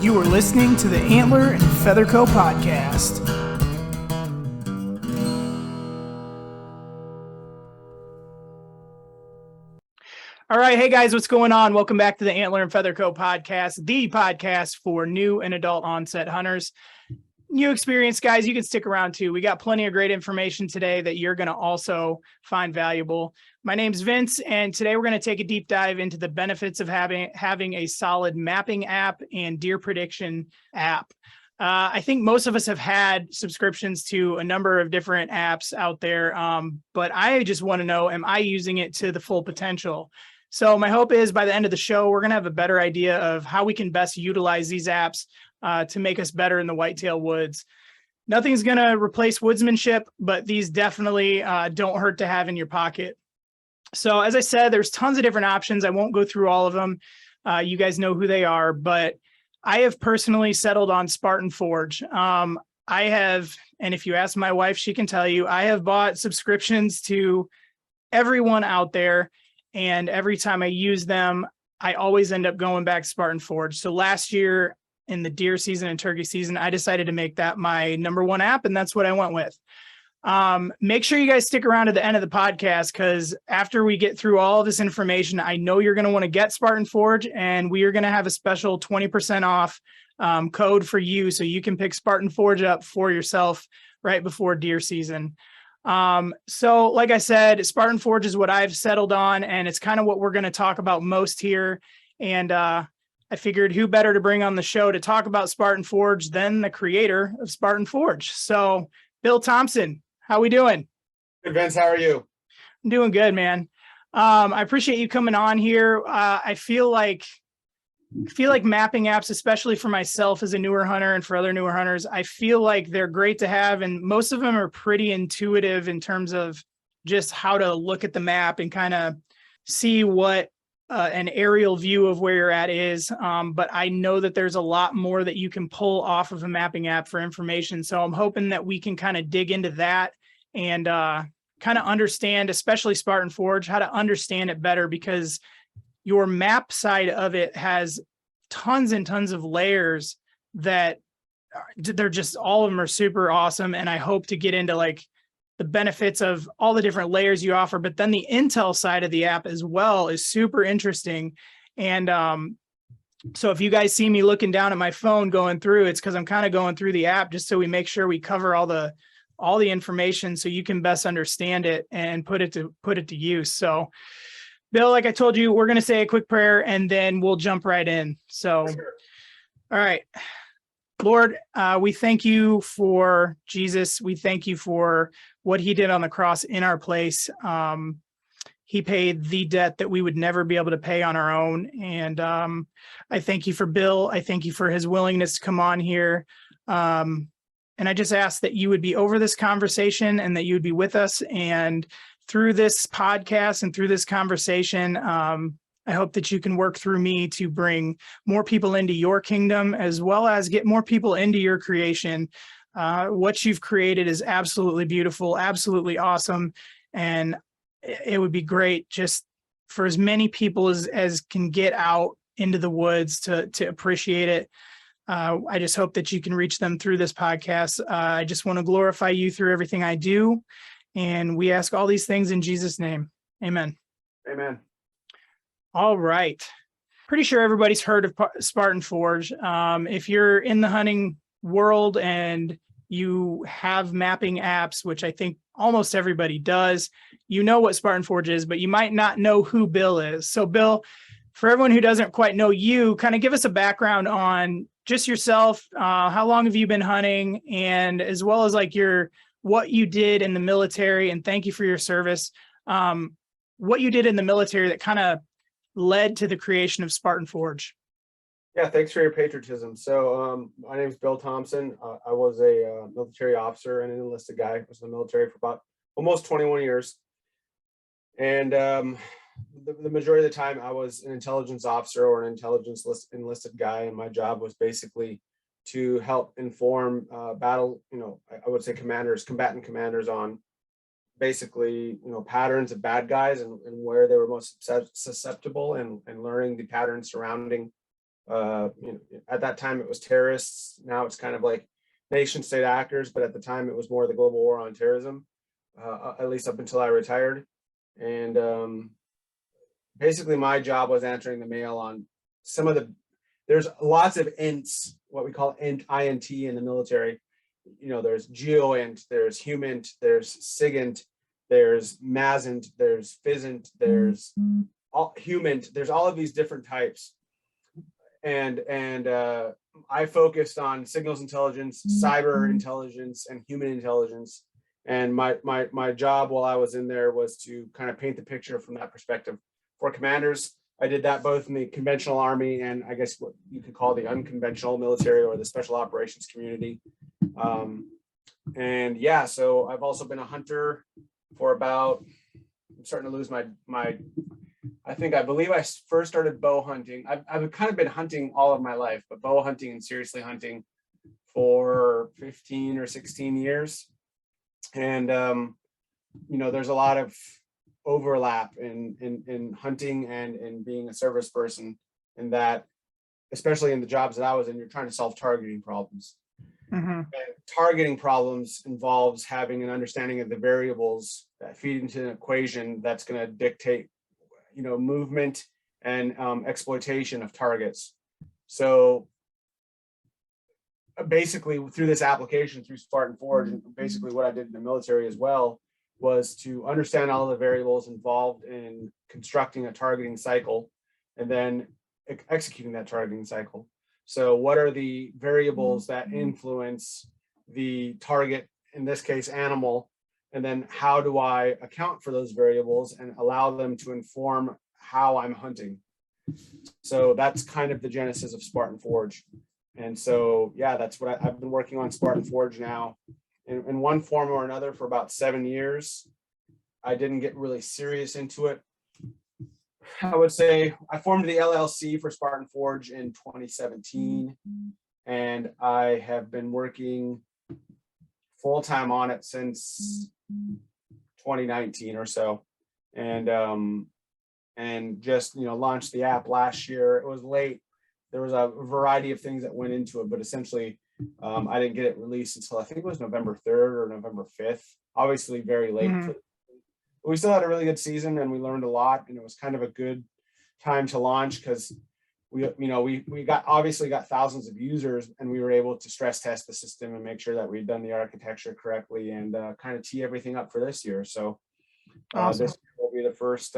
You are listening to the Antler and Feather Co. podcast. All right, hey guys, what's going on? Welcome back to the Antler and Feather Co. podcast, the podcast for new and adult onset hunters. New experience, guys, you can stick around too. We got plenty of great information today that you're going to also find valuable. My name's Vince, and today we're going to take a deep dive into the benefits of having a solid mapping app and deer prediction app. I think most of us have had subscriptions to a number of different apps out there, but I just want to know, am I using it to the full potential? So my hope is by the end of the show, we're going to have a better idea of how we can best utilize these apps to make us better in the whitetail woods. Nothing's going to replace woodsmanship, but these definitely don't hurt to have in your pocket. So as I said, there's tons of different options. I won't go through all of them. You guys know who they are, but I have personally settled on Spartan Forge. I have, and if you ask my wife, she can tell you, I have bought subscriptions to everyone out there. And every time I use them, I always end up going back to Spartan Forge. So last year in the deer season and turkey season, I decided to make that my number one app, and that's what I went with. Make sure you guys stick around to the end of the podcast, because after we get through all of this information, I know you're going to want to get Spartan Forge, and we are going to have a special 20% off code for you, so you can pick Spartan Forge up for yourself right before deer season. So like I said, Spartan Forge is what I've settled on, and it's kind of what we're going to talk about most here. And I figured who better to bring on the show to talk about Spartan Forge than the creator of Spartan Forge. So Bill Thompson, how we doing? Good, Vince. How are you? I'm doing good, man. I appreciate you coming on here. I feel like mapping apps, especially for myself as a newer hunter and for other newer hunters, I feel like they're great to have. And most of them are pretty intuitive in terms of just how to look at the map and kind of see what an aerial view of where you're at is. But I know that there's a lot more that you can pull off of a mapping app for information. So I'm hoping that we can kind of dig into that and kind of understand, especially Spartan Forge, how to understand it better, because your map side of it has tons and tons of layers that they're just, all of them are super awesome. And I hope to get into like the benefits of all the different layers you offer, but then the intel side of the app as well is super interesting. And so if you guys see me looking down at my phone going through, it's because I'm kind of going through the app just so we make sure we cover all the information so you can best understand it and put it to use. So Bill, like I told you, we're going to say a quick prayer and then we'll jump right in. So, Sure. All right. Lord, we thank you for Jesus. We thank you for what he did on the cross in our place. He paid the debt that we would never be able to pay on our own. And I thank you for Bill. I thank you for his willingness to come on here. And I just ask that you would be over this conversation and that you would be with us. And through this podcast and through this conversation, I hope that you can work through me to bring more people into your kingdom, as well as get more people into your creation. What you've created is absolutely beautiful, absolutely awesome. And it would be great just for as many people as can get out into the woods to appreciate it. I just hope that you can reach them through this podcast. I just want to glorify you through everything I do. And we ask all these things in Jesus' name. Amen. Amen. All right. Pretty sure everybody's heard of Spartan Forge. If you're in the hunting world and you have mapping apps, which I think almost everybody does, you know what Spartan Forge is, but you might not know who Bill is. So Bill, for everyone who doesn't quite know you, kind of give us a background on just yourself. How long have you been hunting, and as well as like what you did in the military, and thank you for your service. What you did in the military that kind of led to the creation of Spartan Forge. Yeah, thanks for your patriotism. So my name is Bill Thompson. I was a military officer and an enlisted guy. I was in the military for about almost 21 years. And the majority of the time I was an intelligence officer or an intelligence enlisted guy. And my job was basically to help inform battle, I would say combatant commanders on basically, patterns of bad guys and where they were most susceptible, and learning the patterns surrounding At that time it was terrorists. Now it's kind of like nation state actors, but at the time it was more the global war on terrorism, at least up until I retired. And basically my job was answering the mail on some of there's lots of ints, what we call int in the military. There's geoint, there's humint, there's sigint, there's masint, there's physint, there's humint, there's all of these different types. And I focused on signals intelligence, cyber intelligence, and human intelligence. And my job while I was in there was to kind of paint the picture from that perspective for commanders. I did that both in the conventional army and I guess what you could call the unconventional military or the special operations community. And yeah, so I've also been a hunter for about, I'm starting to lose my I believe I first started bow hunting. I've kind of been hunting all of my life, but bow hunting and seriously hunting for 15 or 16 years. And, there's a lot of overlap in hunting and in being a service person, in that, especially in the jobs that I was in, you're trying to solve targeting problems. And targeting problems involves having an understanding of the variables that feed into an equation that's going to dictate, movement and exploitation of targets. So basically through this application, through Spartan Forge, and basically what I did in the military as well, was to understand all the variables involved in constructing a targeting cycle and then executing that targeting cycle. So what are the variables that influence the target, in this case, animal? And then how do I account for those variables and allow them to inform how I'm hunting? So that's kind of the genesis of Spartan Forge. And so, yeah, that's what I've been working on Spartan Forge now in one form or another for about 7 years. I didn't get really serious into it. I would say I formed the LLC for Spartan Forge in 2017, and I have been working full-time on it since 2019 or so. And just, launched the app last year. It was late. There was a variety of things that went into it, but essentially I didn't get it released until I think it was November 3rd or November 5th. Obviously very late. But we still had a really good season and we learned a lot, and it was kind of a good time to launch because we obviously got thousands of users, and we were able to stress test the system and make sure that we'd done the architecture correctly and kind of tee everything up for this year. So Awesome. this will be the first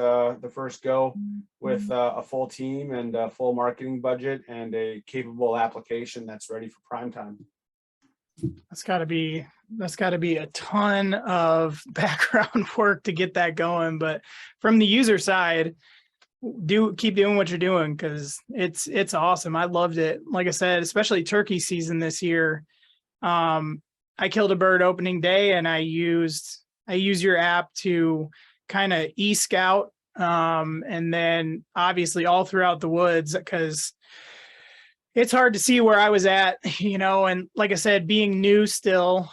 go with a full team and a full marketing budget and a capable application that's ready for prime time. That's got to be a ton of background work to get that going. But from the user side, keep doing what you're doing, because it's awesome. I loved it. Like I said, especially turkey season this year. I killed a bird opening day, and I use your app to kind of e-scout, and then obviously all throughout the woods, because it's hard to see where I was at, and like I said, being new still,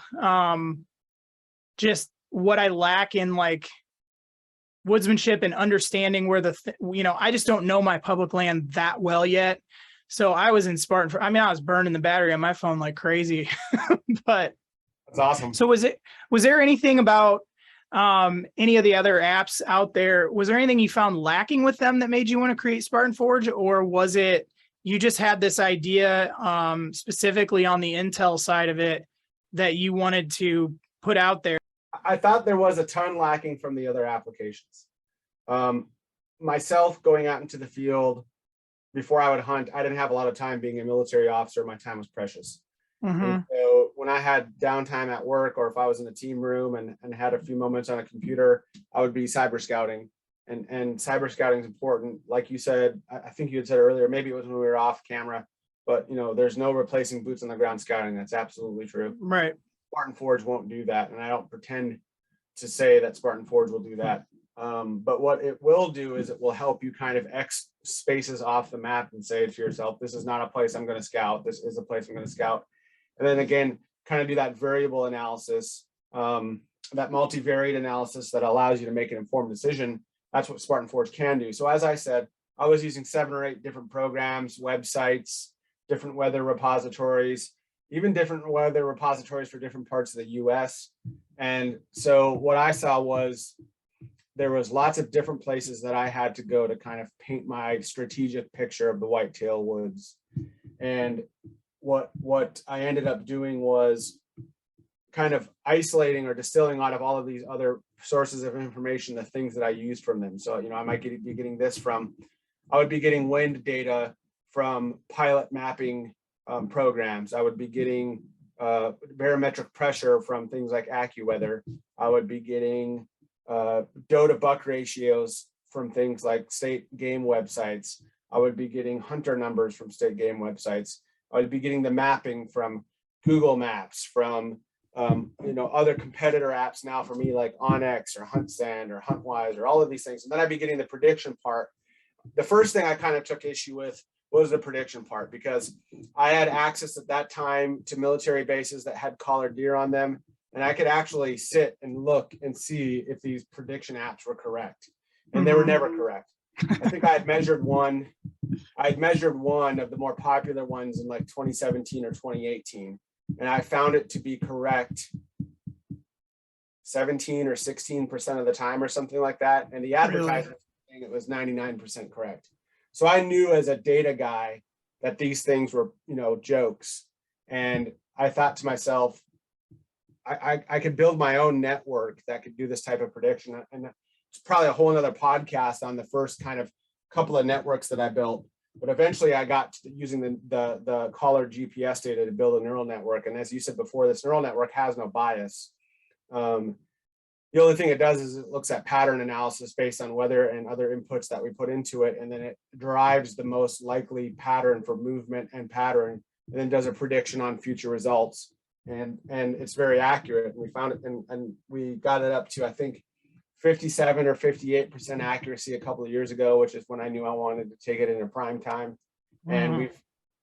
just what I lack in like woodsmanship and understanding where I just don't know my public land that well yet. So I was in Spartan. I was burning the battery on my phone like crazy, but that's awesome. So was there anything about any of the other apps out there? Was there anything you found lacking with them that made you want to create Spartan Forge, or was it you just had this idea specifically on the Intel side of it that you wanted to put out there? I thought there was a ton lacking from the other applications. Myself going out into the field before I would hunt, I didn't have a lot of time. Being a military officer, my time was precious. And so when I had downtime at work, or if I was in a team room and had a few moments on a computer, I would be cyber scouting. And cyber scouting is important. Like you said, I think you had said earlier, maybe it was when we were off camera, but there's no replacing boots on the ground scouting. That's absolutely true. Right. Spartan Forge won't do that. And I don't pretend to say that Spartan Forge will do that. But what it will do is it will help you kind of X spaces off the map and say to yourself, this is not a place I'm going to scout. This is a place I'm going to scout. And then again, kind of do that variable analysis, that multivariate analysis that allows you to make an informed decision. That's what Spartan Forge can do. So as I said, I was using 7 or 8 different programs, websites, different weather repositories, even different weather repositories for different parts of the US. And so what I saw was there was lots of different places that I had to go to kind of paint my strategic picture of the whitetail woods. And what I ended up doing was kind of isolating or distilling out of all of these other sources of information the things that I used from them. So, I might be getting this from, I would be getting wind data from pilot mapping programs. I would be getting barometric pressure from things like AccuWeather. I would be getting doe to buck ratios from things like state game websites. I would be getting hunter numbers from state game websites. I would be getting the mapping from Google Maps, from other competitor apps now for me, like OnX or HuntStand or HuntWise or all of these things. And then I'd be getting the prediction part. The first thing I kind of took issue with was the prediction part, because I had access at that time to military bases that had collared deer on them. And I could actually sit and look and see if these prediction apps were correct. And they were never correct. I think I had measured one of the more popular ones in like 2017 or 2018. And I found it to be correct 17 or 16% of the time or something like that. And the advertisement saying it was 99% correct. So I knew as a data guy that these things were, jokes. And I thought to myself, I could build my own network that could do this type of prediction. And it's probably a whole nother podcast on the first kind of couple of networks that I built. But eventually I got to using the collar GPS data to build a neural network. And as you said before, this neural network has no bias. The only thing it does is it looks at pattern analysis based on weather and other inputs that we put into it. And then it derives the most likely pattern for movement and pattern, and then does a prediction on future results. And it's very accurate. And we found it and we got it up to, I think, 57 or 58% accuracy a couple of years ago, which is when I knew I wanted to take it into prime time. And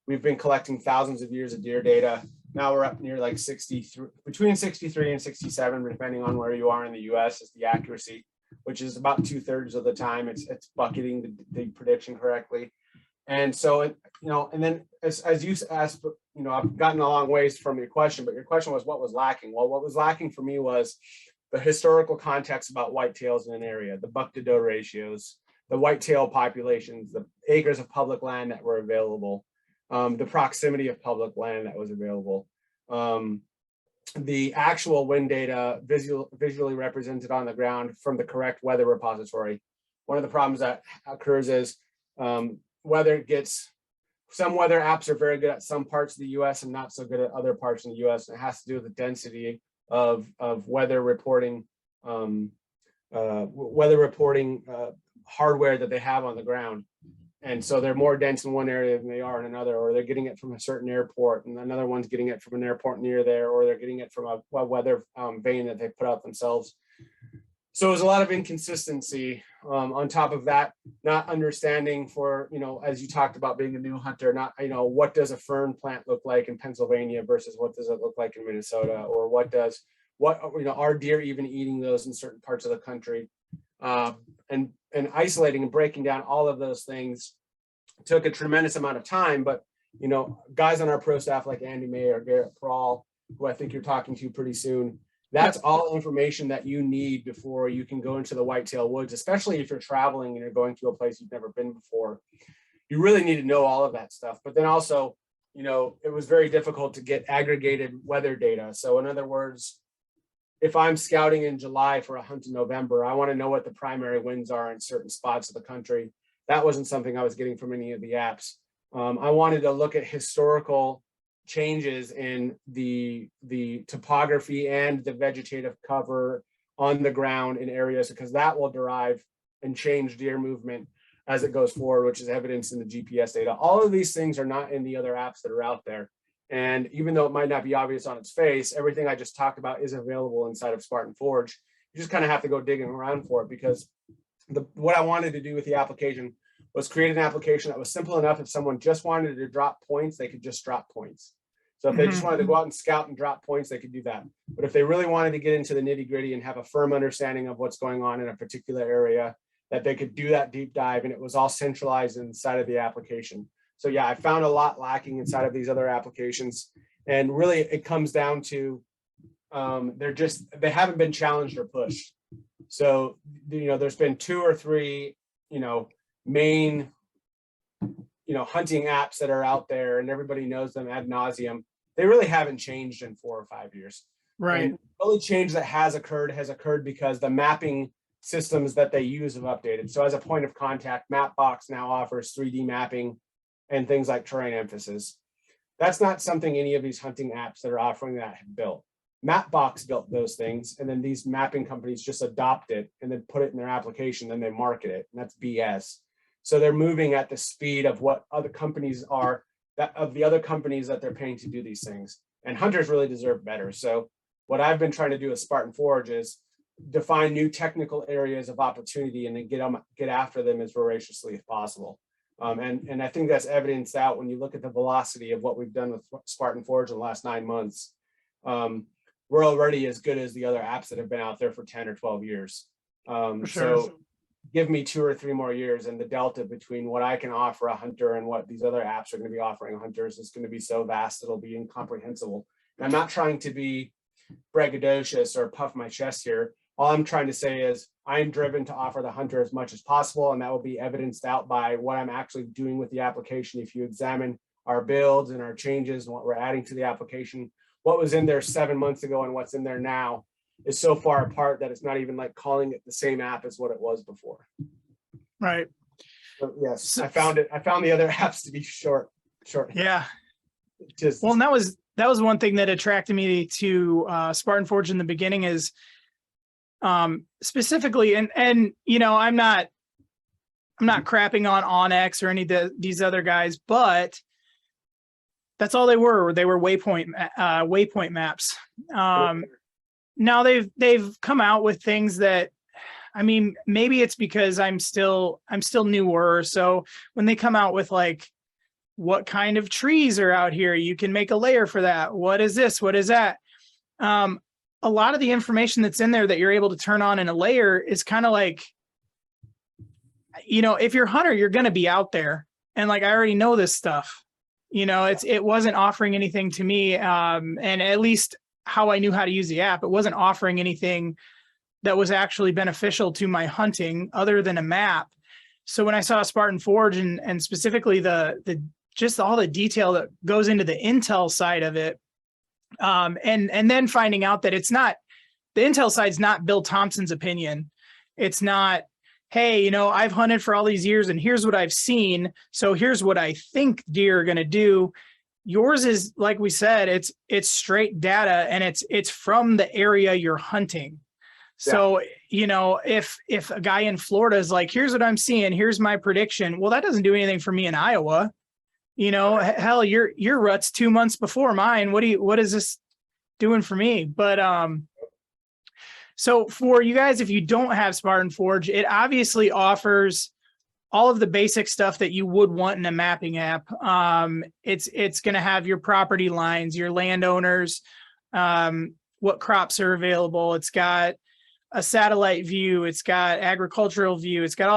we've been collecting thousands of years of deer data. Now we're up near like 63, between 63 and 67, depending on where you are in the US, is the accuracy, which is about 2/3 of the time it's bucketing the prediction correctly. And so, and then as you asked, I've gotten a long ways from your question, but your question was what was lacking? Well, what was lacking for me was the historical context about whitetails in an area, the buck to doe ratios, the whitetail populations, the acres of public land that were available, the proximity of public land that was available, the actual wind data visually represented on the ground from the correct weather repository. One of the problems that occurs is some weather apps are very good at some parts of the US and not so good at other parts in the US. And it has to do with the density of weather reporting hardware that they have on the ground. And so they're more dense in one area than they are in another, or they're getting it from a certain airport and another one's getting it from an airport near there, or they're getting it from a weather vane that they put out themselves. So there's a lot of inconsistency. On top of that, not understanding for, as you talked about being a new hunter, not, what does a fern plant look like in Pennsylvania versus what does it look like in Minnesota, or are deer even eating those in certain parts of the country? And isolating and breaking down all of those things took a tremendous amount of time. But, guys on our pro staff like Andy May or Garrett Prawl, who I think you're talking to pretty soon, that's all information that you need before you can go into the whitetail woods, especially if you're traveling and you're going to a place you've never been before. You really need to know all of that stuff. But then also, it was very difficult to get aggregated weather data. So in other words, if I'm scouting in July for a hunt in November, I want to know what the primary winds are in certain spots of the country. That wasn't something I was getting from any of the apps. I wanted to look at historical changes in the topography and the vegetative cover on the ground in areas, because that will derive and change deer movement as it goes forward, which is evidenced in the GPS data. All of these things are not in the other apps that are out there. And even though it might not be obvious on its face, everything I just talked about is available inside of Spartan Forge. You just kind of have to go digging around for it, because what I wanted to do with the application was create an application that was simple enough. If someone just wanted to drop points, they could just drop points. So if they just wanted to go out and scout and drop points, they could do that. But if they really wanted to get into the nitty gritty and have a firm understanding of what's going on in a particular area, that they could do that deep dive, and it was all centralized inside of the application. So yeah, I found a lot lacking inside of these other applications. And really it comes down to they haven't been challenged or pushed. So, there's been 2 or 3, main, hunting apps that are out there, and everybody knows them ad nauseum. They really haven't changed in 4 or 5 years. Right. And the only change that has occurred because the mapping systems that they use have updated. So as a point of contact, Mapbox now offers 3D mapping and things like terrain emphasis. That's not something any of these hunting apps that are offering that have built. Mapbox built those things, and then these mapping companies just adopt it and then put it in their application, then they market it, and that's BS. So they're moving at the speed of what other companies are, of the other companies that they're paying to do these things. And hunters really deserve better. So what I've been trying to do with Spartan Forge is define new technical areas of opportunity and then get after them as voraciously as possible. And I think that's evidenced out when you look at the velocity of what we've done with Spartan Forge in the last 9 months. We're already as good as the other apps that have been out there for 10 or 12 years. Sure. So give me 2 or 3 more years, and the delta between what I can offer a hunter and what these other apps are going to be offering hunters is going to be so vast, it'll be incomprehensible. And I'm not trying to be braggadocious or puff my chest here. All I'm trying to say is I'm driven to offer the hunter as much as possible, and that will be evidenced out by what I'm actually doing with the application. If you examine our builds and our changes and what we're adding to the application, what was in there 7 months ago and what's in there now is so far apart that it's not even like calling it the same app as what it was before. Right. So yes, I found it. I found the other apps to be short. Yeah. Well, and that was one thing that attracted me to Spartan Forge in the beginning is specifically, and I'm not crapping on Onyx or any of these other guys, but that's all they were. They were waypoint maps. Now they've come out with things that, maybe it's because I'm still newer. So when they come out with like, what kind of trees are out here, you can make a layer for that. What is this? What is that? A lot of the information that's in there that you're able to turn on in a layer is kind of like, if you're a hunter, you're going to be out there. And like, I already know this stuff. It wasn't offering anything to me. And at least how I knew how to use the app, it wasn't offering anything that was actually beneficial to my hunting other than a map. So when I saw Spartan Forge and specifically the just all the detail that goes into the intel side of it, and then finding out that it's not, the intel side's not Bill Thompson's opinion. It's not, hey, I've hunted for all these years and here's what I've seen, so here's what I think deer are going to do. Yours is, like we said, it's straight data, and it's from the area you're hunting. Yeah. So, if a guy in Florida is like, here's what I'm seeing, here's my prediction. Well, that doesn't do anything for me in Iowa. Hell, your rut's 2 months before mine. What is this doing for me? But, so for you guys, if you don't have Spartan Forge, it obviously offers all of the basic stuff that you would want in a mapping app. It's going to have your property lines, your landowners, what crops are available. It's got a satellite view. It's got agricultural view. It's got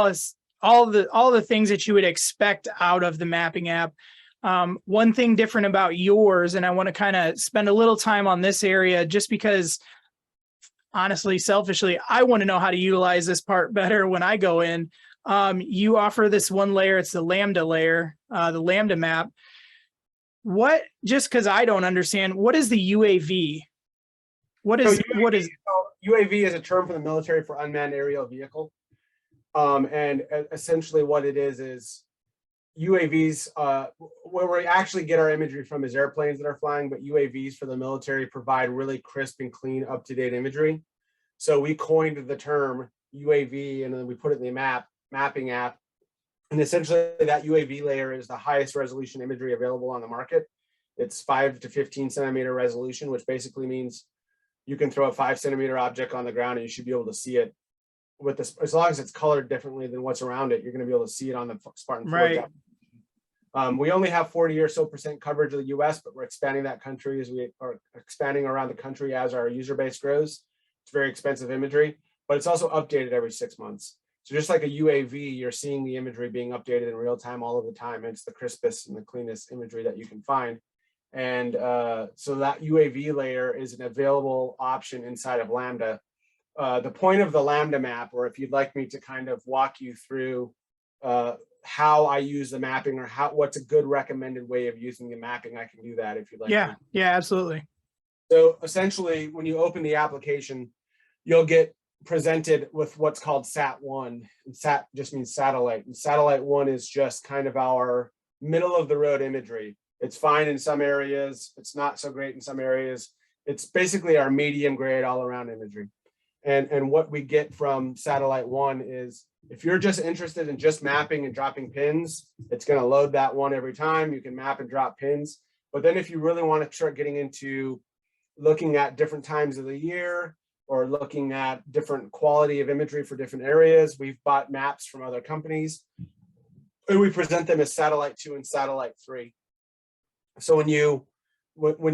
all the things that you would expect out of the mapping app. One thing different about yours, and I want to kind of spend a little time on this area just because, honestly, selfishly, I want to know how to utilize this part better when I go in. You offer this one layer, it's the Lambda layer, the Lambda map. Just because I don't understand, what is the UAV? What is UAV is a term for the military for unmanned aerial vehicle. And essentially what it is UAVs, where we actually get our imagery from is airplanes that are flying, but UAVs for the military provide really crisp and clean, up-to-date imagery. So we coined the term UAV, and then we put it in the mapping app. And essentially that UAV layer is the highest resolution imagery available on the market. It's 5 to 15 centimeter resolution, which basically means you can throw a 5 centimeter object on the ground and you should be able to see it with this, as long as it's colored differently than what's around it, you're going to be able to see it on the Spartan Forge app. We only have 40 or so % coverage of the US, but we're expanding that country as we are expanding around the country as our user base grows. It's very expensive imagery, but it's also updated every 6 months. So just like a UAV, you're seeing the imagery being updated in real time all of the time. And it's the crispest and the cleanest imagery that you can find. And so that UAV layer is an available option inside of Lambda. The point of the Lambda map, or if you'd like me to kind of walk you through how I use the mapping, or what's a good recommended way of using the mapping, I can do that if you'd like. Yeah, absolutely. So essentially, when you open the application, you'll get presented with what's called SAT1. And SAT just means satellite. And satellite 1 is just kind of our middle of the road imagery. It's fine in some areas. It's not so great in some areas. It's basically our medium grade all around imagery. And what we get from satellite 1 is, if you're just interested in just mapping and dropping pins, it's going to load that one every time. You can map and drop pins. But then if you really want to start getting into looking at different times of the year, or looking at different quality of imagery for different areas, we've bought maps from other companies and we present them as satellite 2 and satellite 3. So when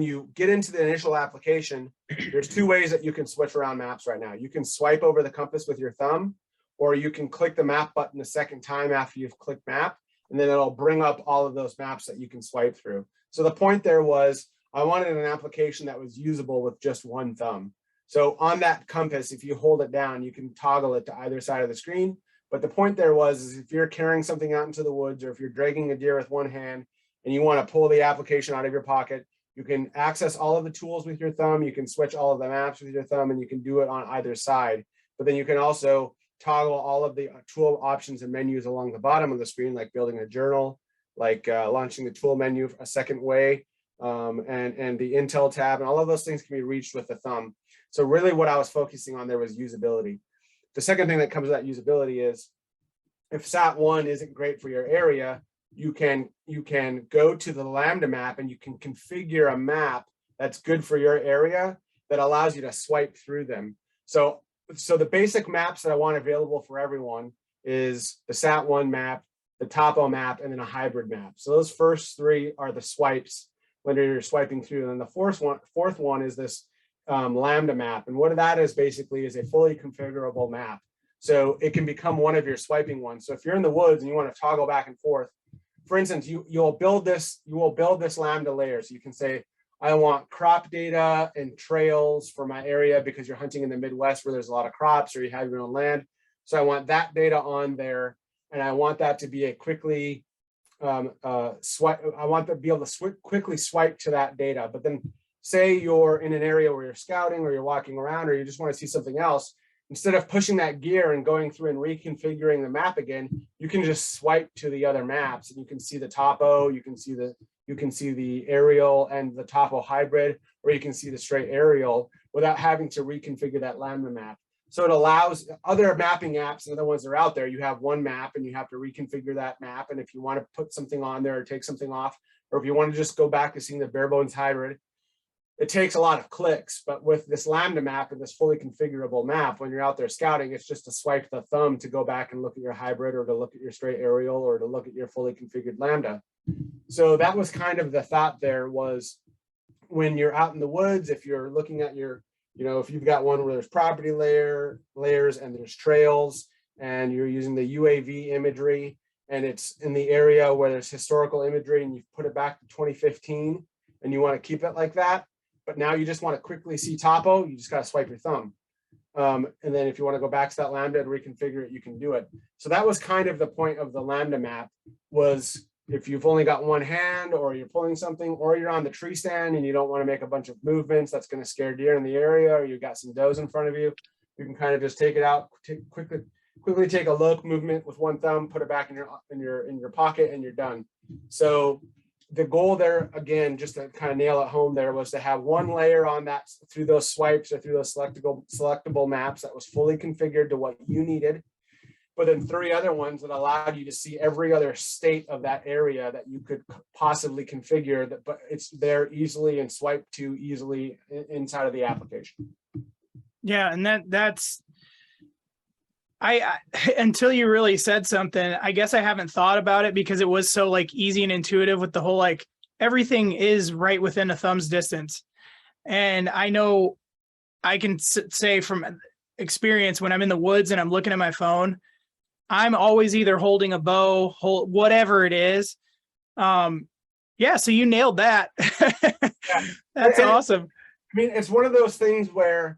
you get into the initial application, there's two ways that you can switch around maps right now. You can swipe over the compass with your thumb, or you can click the map button a second time after you've clicked map, and then it'll bring up all of those maps that you can swipe through. So the point there was, I wanted an application that was usable with just one thumb. So on that compass, if you hold it down, you can toggle it to either side of the screen. But the point there is if you're carrying something out into the woods, or if you're dragging a deer with one hand and you want to pull the application out of your pocket, you can access all of the tools with your thumb. You can switch all of the maps with your thumb, and you can do it on either side. But then you can also toggle all of the tool options and menus along the bottom of the screen, like building a journal, like launching the tool menu a second way, and the Intel tab, and all of those things can be reached with the thumb. So really what I was focusing on there was usability. The second thing that comes with that usability is, if SAT1 isn't great for your area, you can go to the Lambda map and you can configure a map that's good for your area that allows you to swipe through them. So the basic maps that I want available for everyone is the SAT1 map, the topo map, and then a hybrid map. So those first three are the swipes when you're swiping through. And then the fourth one is this Lambda map. And what that is basically is a fully configurable map. So it can become one of your swiping ones. So if you're in the woods and you want to toggle back and forth, for instance, you will build this Lambda layer. So you can say, I want crop data and trails for my area because you're hunting in the Midwest where there's a lot of crops, or you have your own land. So I want that data on there, and I want that to be a quickly swipe. I want to be able to quickly swipe to that data. But then say you're in an area where you're scouting, or you're walking around, or you just want to see something else. Instead of pushing that gear and going through and reconfiguring the map again, you can just swipe to the other maps, and you can see the topo, you can see the aerial and the topo hybrid, or you can see the straight aerial without having to reconfigure that Lambda map. So it allows other mapping apps and other ones that are out there. You have one map and you have to reconfigure that map. And if you want to put something on there or take something off, or if you want to just go back to seeing the bare bones hybrid, it takes a lot of clicks. But with this Lambda map and this fully configurable map, when you're out there scouting, it's just to swipe the thumb to go back and look at your hybrid, or to look at your straight aerial, or to look at your fully configured Lambda. So that was kind of the thought there, was when you're out in the woods, if you're looking at your, if you've got one where there's property layers and there's trails, and you're using the UAV imagery, and it's in the area where there's historical imagery, and you've put it back to 2015 and you want to keep it like that, but now you just want to quickly see topo, you just got to swipe your thumb. And then if you want to go back to that Lambda and reconfigure it, you can do it. So that was kind of the point of the Lambda map, was if you've only got one hand, or you're pulling something, or you're on the tree stand and you don't want to make a bunch of movements that's going to scare deer in the area, or you've got some does in front of you, you can kind of just take it out, quickly take a look, movement with one thumb, put it back in your pocket, and you're done. So the goal there, again, just to kind of nail it home there, was to have one layer on that through those swipes, or through those selectable maps that was fully configured to what you needed, but then three other ones that allowed you to see every other state of that area that you could possibly configure, that, but it's there easily and swipe to easily inside of the application. Yeah, and that's I until you really said something, I guess I haven't thought about it, because it was so like easy and intuitive with the whole, like, everything is right within a thumb's distance. And I know I can say from experience, when I'm in the woods and I'm looking at my phone, I'm always either holding a bow, whatever it is. Yeah, so you nailed that. Yeah. That's And awesome. I mean, it's one of those things where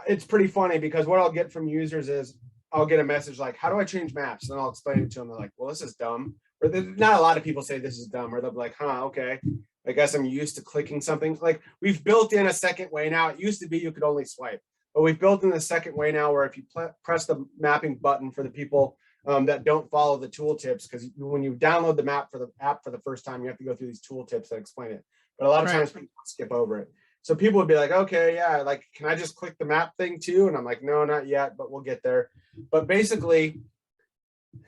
it's pretty funny because what I'll get from users is I'll get a message like, how do I change maps? And I'll explain it to them. They're like, well, this is dumb. Or not a lot of people say this is dumb, or they'll be like, huh, okay. I guess I'm used to clicking something. Like, we've built in a second way now. It used to be you could only swipe, but we've built in a second way now where if you press the mapping button for the people that don't follow the tooltips, because when you download the map for the app for the first time, you have to go through these tooltips that explain it. But a lot of times people skip over it. So people would be like, okay, yeah, like, can I just click the map thing too? And I'm like, no, not yet, but we'll get there. But basically,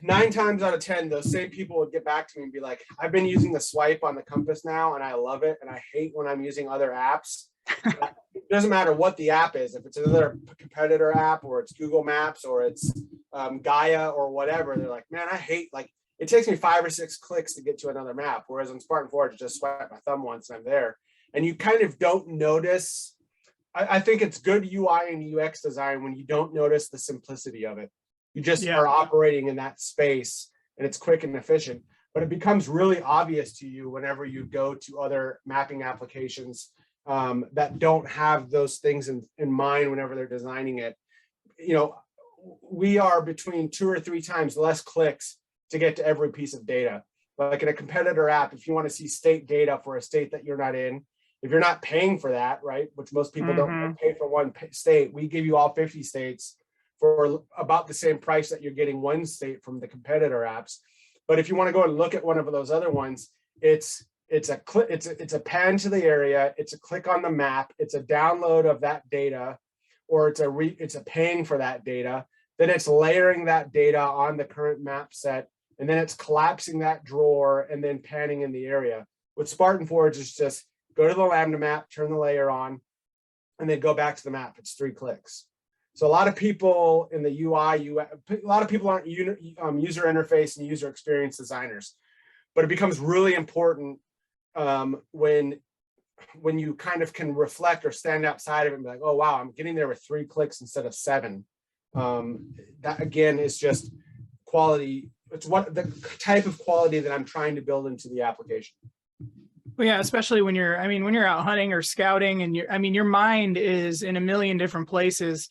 9 times out of 10, those same people would get back to me and be like, I've been using the swipe on the compass now, and I love it. And I hate when I'm using other apps. It doesn't matter what the app is. If it's another competitor app, or it's Google Maps, or it's Gaia or whatever, they're like, man, I hate, like, it takes me 5 or 6 clicks to get to another map. Whereas on Spartan Forge, I just swipe my thumb once and I'm there. And you kind of don't notice. I think it's good UI and UX design when you don't notice the simplicity of it. You just are operating in that space, and it's quick and efficient. But it becomes really obvious to you whenever you go to other mapping applications that don't have those things in mind whenever they're designing it. You know, we are between 2 or 3 times less clicks to get to every piece of data. Like in a competitor app, if you want to see state data for a state that you're not in, if you're not paying for that, right, which most people don't pay for one state, we give you all 50 states for about the same price that you're getting one state from the competitor apps. But if you want to go and look at one of those other ones, it's a click, it's a pan to the area, it's a click on the map, it's a download of that data, or it's a paying for that data. Then it's layering that data on the current map set, and then it's collapsing that drawer and then panning in the area. With Spartan Forge, is just go to the Lambda map, turn the layer on, and then go back to the map. It's 3 clicks. So a lot of people in the UI, a lot of people aren't user interface and user experience designers, but it becomes really important when you kind of can reflect or stand outside of it and be like, oh, wow, I'm getting there with 3 clicks instead of 7. That again is just quality. It's what the type of quality that I'm trying to build into the application. Well, yeah, especially when you're out hunting or scouting, and your mind is in a million different places.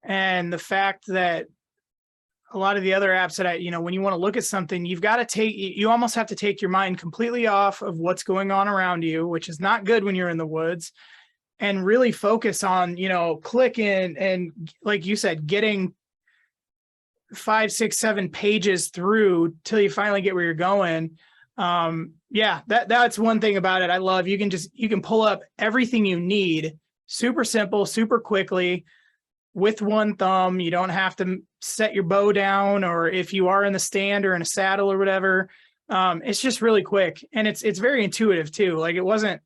And the fact that a lot of the other apps that when you want to look at something, you almost have to take your mind completely off of what's going on around you, which is not good when you're in the woods, and really focus on, clicking and, like you said, getting 5, 6, 7 pages through till you finally get where you're going. Yeah, that's one thing about it I love. You can pull up everything you need, super simple, super quickly, with one thumb. You don't have to set your bow down, or if you are in the stand or in a saddle or whatever. It's just really quick, and it's very intuitive too. Like, it wasn't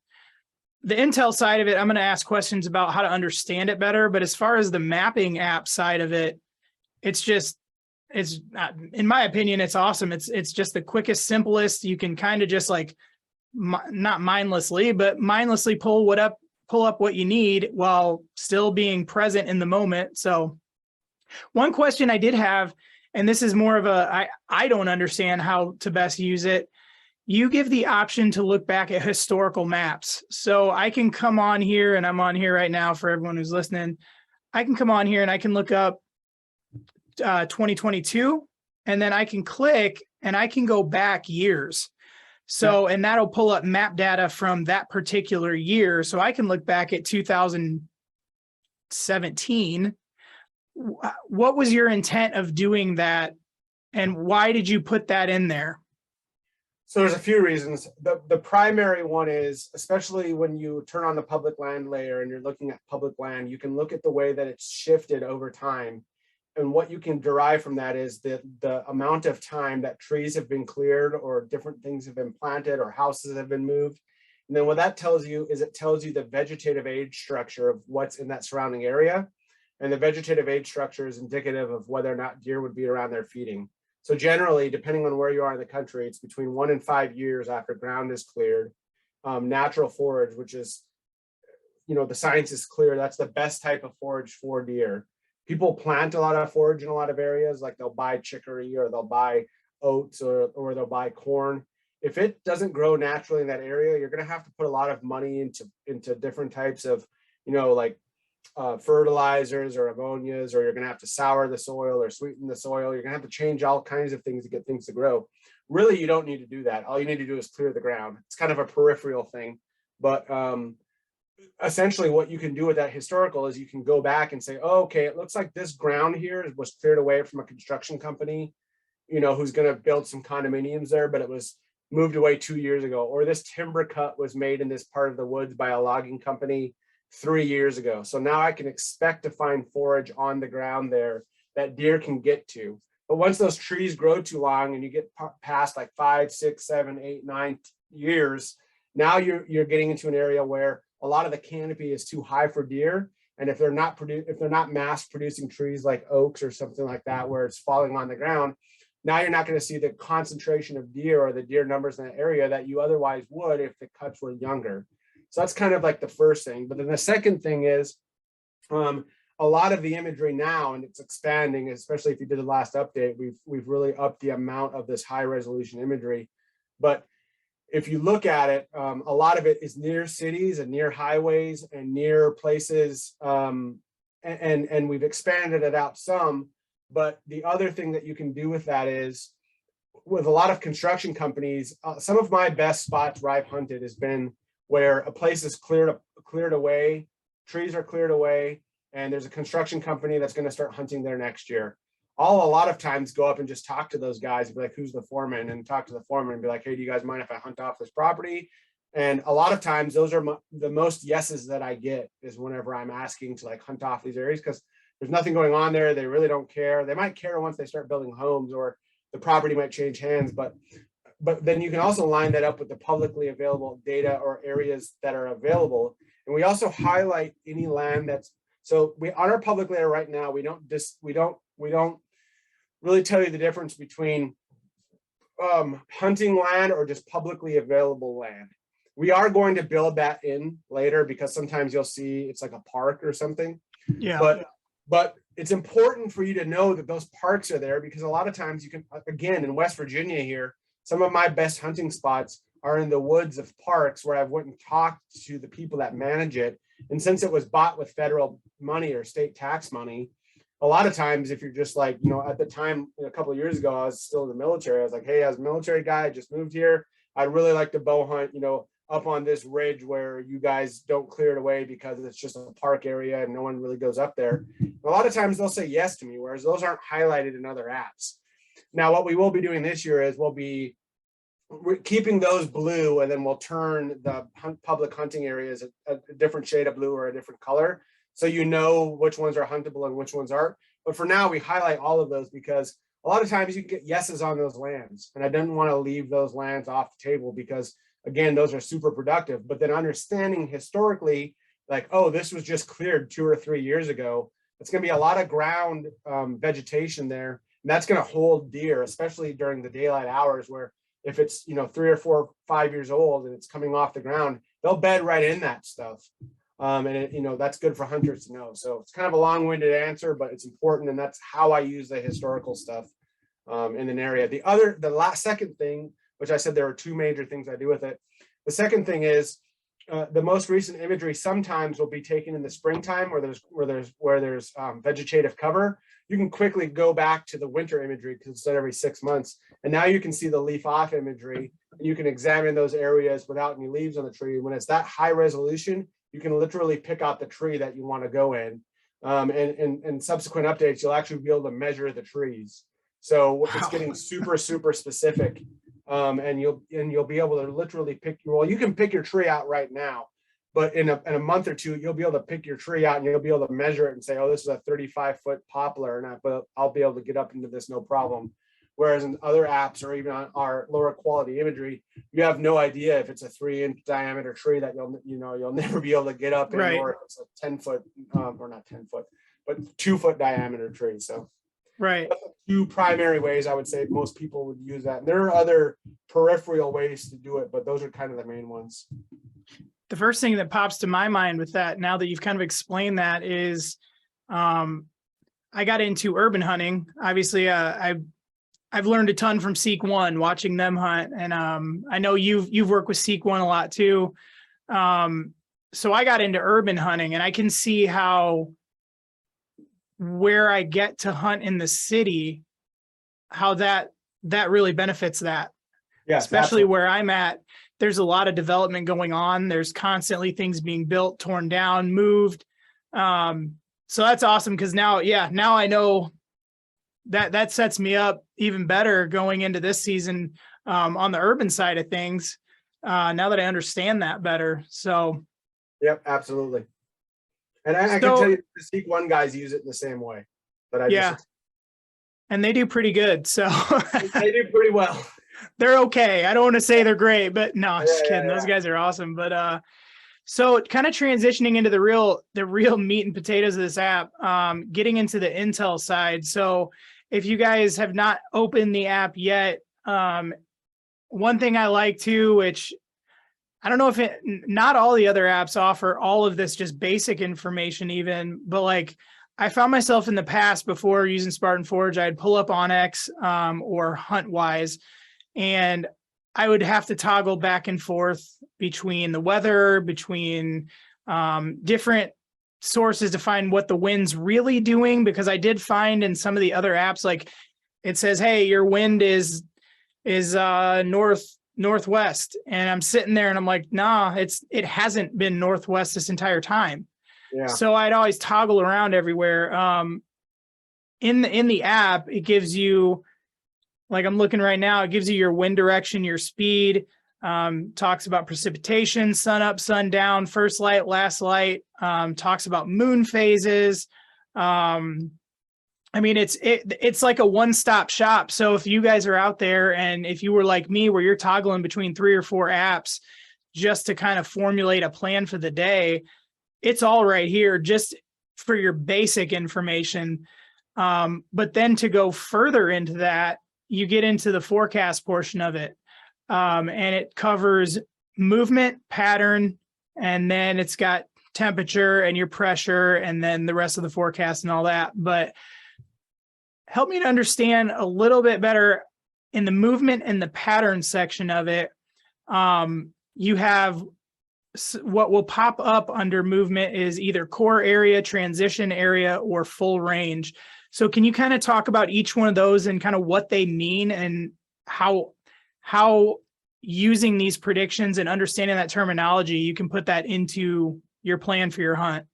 the Intel side of it. I'm going to ask questions about how to understand it better, but as far as the mapping app side of it, it's in my opinion, it's awesome. It's just the quickest, simplest. You can kind of just like not mindlessly, but mindlessly pull up what you need while still being present in the moment. So one question I did have, and this is more of I don't understand how to best use it. You give the option to look back at historical maps. So I can come on here, and I'm on here right now for everyone who's listening. I can come on here and I can look up 2022, and then I can click and I can go back years. So, and that'll pull up map data from that particular year. So I can look back at 2017. What was your intent of doing that, and why did you put that in there? So there's a few reasons. The primary one is, especially when you turn on the public land layer and you're looking at public land, you can look at the way that it's shifted over time. And what you can derive from that is the amount of time that trees have been cleared, or different things have been planted, or houses have been moved. And then what that tells you is it tells you the vegetative age structure of what's in that surrounding area. And the vegetative age structure is indicative of whether or not deer would be around there feeding. So generally, depending on where you are in the country, it's between 1 and 5 years after ground is cleared. Natural forage, which is, the science is clear, that's the best type of forage for deer. people plant a lot of forage in a lot of areas, like they'll buy chicory or they'll buy oats or they'll buy corn. If it doesn't grow naturally in that area, you're going to have to put a lot of money into different types of, like fertilizers or ammonias, or you're going to have to sour the soil or sweeten the soil. You're going to have to change all kinds of things to get things to grow. Really, you don't need to do that. All you need to do is clear the ground. It's kind of a peripheral thing, but essentially what you can do with that historical is you can go back and say, oh, okay, it looks like this ground here was cleared away from a construction company, who's going to build some condominiums there, but it was moved away 2 years ago. Or this timber cut was made in this part of the woods by a logging company 3 years ago. So now I can expect to find forage on the ground there that deer can get to. But once those trees grow too long and you get past like 5, 6, 7, 8, 9 years, now you're getting into an area where a lot of the canopy is too high for deer. And if they're not mass producing trees like oaks or something like that, where it's falling on the ground, now you're not going to see the concentration of deer or the deer numbers in that area that you otherwise would if the cuts were younger. So that's kind of like the first thing. But then the second thing is a lot of the imagery now, and it's expanding, especially if you did the last update, we've really upped the amount of this high resolution imagery. But if you look at it, a lot of it is near cities and near highways and near places, and we've expanded it out some. But the other thing that you can do with that is, with a lot of construction companies, some of my best spots where I've hunted has been where a place is cleared away, trees are cleared away, and there's a construction company that's going to start hunting there next year. I'll a lot of times go up and just talk to those guys and be like, who's the foreman? And talk to the foreman and be like, hey, do you guys mind if I hunt off this property? And a lot of times those are the most yeses that I get, is whenever I'm asking to like hunt off these areas, because there's nothing going on there. They really don't care. They might care once they start building homes or the property might change hands, but then you can also line that up with the publicly available data or areas that are available. And we also highlight any land that's, so we on our public layer right now, we don't really tell you the difference between hunting land or just publicly available land. We are going to build that in later, because sometimes you'll see it's like a park or something. Yeah. But it's important for you to know that those parks are there, because a lot of times you can, again, in West Virginia here, some of my best hunting spots are in the woods of parks where I've went and talked to the people that manage it. And since it was bought with federal money or state tax money, a lot of times if you're just like, at the time, a couple of years ago, I was still in the military. I was like, hey, as a military guy, I just moved here. I'd really like to bow hunt, up on this ridge where you guys don't clear it away because it's just a park area and no one really goes up there. A lot of times they'll say yes to me, whereas those aren't highlighted in other apps. Now, what we will be doing this year is we're keeping those blue, and then we'll turn the public hunting areas a different shade of blue or a different color, so you know which ones are huntable and which ones aren't. But for now, we highlight all of those because a lot of times you get yeses on those lands, and I didn't want to leave those lands off the table because, again, those are super productive. But then understanding historically, like, oh, this was just cleared 2 or 3 years ago, it's going to be a lot of ground vegetation there, and that's going to hold deer, especially during the daylight hours, where if it's 3 or 4, 5 years old and it's coming off the ground, they'll bed right in that stuff. And that's good for hunters to know. So it's kind of a long-winded answer, but it's important, and that's how I use the historical stuff in an area. The second thing, which I said there are 2 major things I do with it. The second thing is the most recent imagery sometimes will be taken in the springtime where there's vegetative cover. You can quickly go back to the winter imagery because it's done every 6 months. And now you can see the leaf off imagery, and you can examine those areas without any leaves on the tree. When it's that high resolution, you can literally pick out the tree that you want to go in. And subsequent updates, you'll actually be able to measure the trees. So it's getting super, super specific. And you'll be able to literally pick you can pick your tree out right now, but in a month or two, you'll be able to pick your tree out and you'll be able to measure it and say, oh, this is a 35-foot poplar, and I'll be able to get up into this no problem. Whereas in other apps or even on our lower quality imagery, you have no idea if it's a 3-inch diameter tree that you'll never be able to get up in, right, or if it's a 10-foot or not 10-foot, but 2-foot diameter tree. So right. 2 primary ways I would say most people would use that. And there are other peripheral ways to do it, but those are kind of the main ones. The first thing that pops to my mind with that, now that you've kind of explained that, is I got into urban hunting. Obviously, I've learned a ton from Seek One, watching them hunt, and I know you've worked with Seek One a lot too. So I got into urban hunting, and I can see how where I get to hunt in the city, how that really benefits that. Yes, Especially absolutely. where I'm at, there's a lot of development going on. There's constantly things being built, torn down, moved. So that's awesome because now I know that sets me up even better going into this season on the urban side of things. Now that I understand that better. So Yep, absolutely. And I can tell so you the Seek One guys use it in the same way that I yeah, just and they do pretty good. So they do pretty well. they're okay. I don't want to say they're great, but no, I'm Yeah, just yeah, kidding. Those yeah. guys are awesome. But so kind of transitioning into the real meat and potatoes of this app, getting into the Intel side. So if you guys have not opened the app yet, one thing I like too, which I don't know if not all the other apps offer all of this just basic information even, but like I found myself in the past before using Spartan Forge, I'd pull up OnX or HuntWise, and I would have to toggle back and forth between the weather, between different sources to find what the wind's really doing. Because I did find in some of the other apps, like it says, hey, your wind is northwest. And I'm sitting there and I'm like, nah, it hasn't been northwest this entire time. Yeah. So I'd always toggle around everywhere. In the app, it gives you, like I'm looking right now, it gives you your wind direction, your speed, talks about precipitation, sun up, sun down, first light, last light, talks about moon phases. I mean, it's like a one-stop shop. So if you guys are out there and if you were like me, where you're toggling between 3 or 4 apps just to kind of formulate a plan for the day, it's all right here just for your basic information. But then to go further into that, you get into the forecast portion of it. And it covers movement, pattern, and then it's got temperature and your pressure, and then the rest of the forecast and all that. But help me to understand a little bit better in the movement and the pattern section of it. You have what will pop up under movement is either core area, transition area, or full range. So can you kind of talk about each one of those and kind of what they mean and how using these predictions and understanding that terminology, you can put that into your plan for your hunt?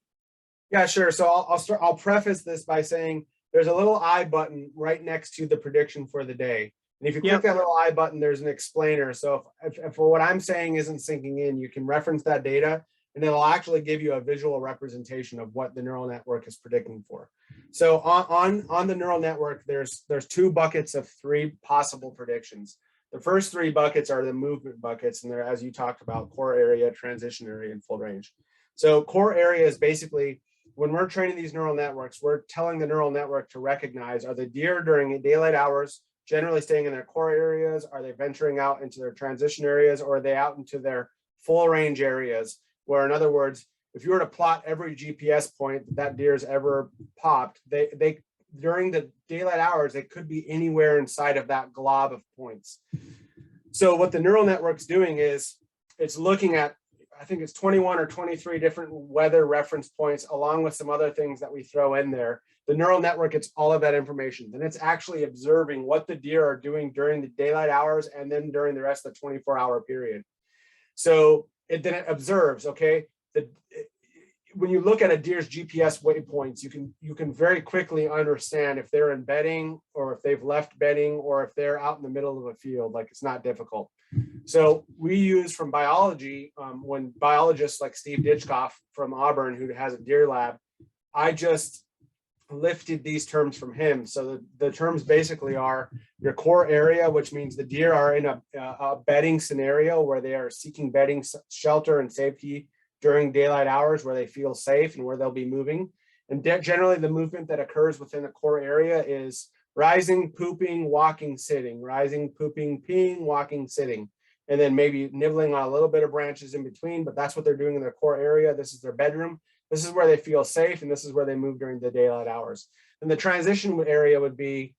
Yeah, sure. So I'll preface this by saying there's a little I button right next to the prediction for the day. And if you click that little I button, there's an explainer. So if what I'm saying isn't sinking in, you can reference that data and it'll actually give you a visual representation of what the neural network is predicting for. So on the neural network, there's 2 buckets of 3 possible predictions. The first 3 buckets are the movement buckets, and they're, as you talked about, core area, transition area, and full range. So core area is basically, when we're training these neural networks, we're telling the neural network to recognize, are the deer during daylight hours generally staying in their core areas? Are they venturing out into their transition areas, or are they out into their full range areas? Where, in other words, if you were to plot every GPS point that deer's ever popped, they during the daylight hours, they could be anywhere inside of that glob of points. So what the neural network's doing is it's looking at, I think it's 21 or 23 different weather reference points, along with some other things that we throw in there. The neural network gets all of that information. Then it's actually observing what the deer are doing during the daylight hours and then during the rest of the 24-hour period. So it observes, okay, when you look at a deer's GPS waypoints, you can very quickly understand if they're in bedding or if they've left bedding or if they're out in the middle of a field. Like, it's not difficult. So we use from biology, when biologists like Steve Ditchkoff from Auburn, who has a deer lab, I just lifted these terms from him. So the terms basically are your core area, which means the deer are in a bedding scenario where they are seeking bedding, shelter, and safety during daylight hours, where they feel safe and where they'll be moving. And generally the movement that occurs within the core area is rising, pooping, walking, sitting, rising, pooping, peeing, walking, sitting, and then maybe nibbling on a little bit of branches in between, but that's what they're doing in their core area. This is their bedroom. This is where they feel safe, and this is where they move during the daylight hours. And the transition area would be,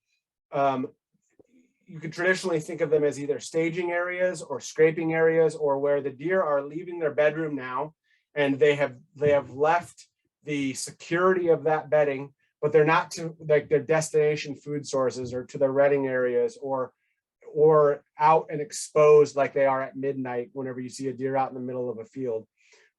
you could traditionally think of them as either staging areas or scraping areas, or where the deer are leaving their bedroom now and they have left the security of that bedding, but they're not to like their destination food sources or to their redding areas or out and exposed like they are at midnight whenever you see a deer out in the middle of a field.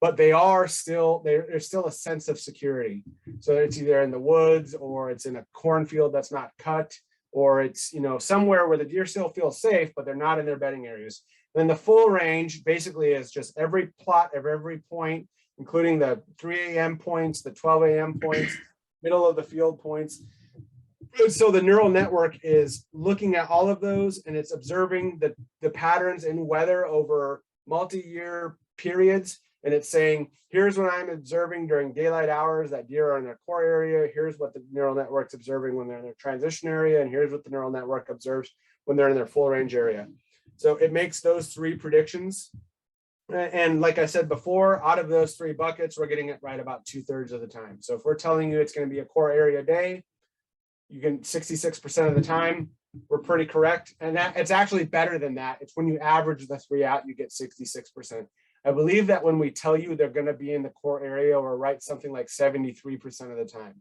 But they are still, there's still a sense of security. So it's either in the woods or it's in a cornfield that's not cut, or it's, you know, somewhere where the deer still feel safe, but they're not in their bedding areas. Then the full range basically is just every plot of every point, including the 3 a.m. points, the 12 a.m. points, middle of the field points. So the neural network is looking at all of those, and it's observing the patterns in weather over multi-year periods. And it's saying, here's what I'm observing during daylight hours that deer are in their core area. Here's what the neural network's observing when they're in their transition area. And here's what the neural network observes when they're in their full range area. So it makes those 3 predictions. And like I said before, out of those 3 buckets, we're getting it right about 2/3 of the time. So if we're telling you it's going to be a core area day, you can 66% of the time, we're pretty correct. And that it's actually better than that. It's when you average the 3 out, you get 66%. I believe that when we tell you they're going to be in the core area, we're right something like 73% of the time.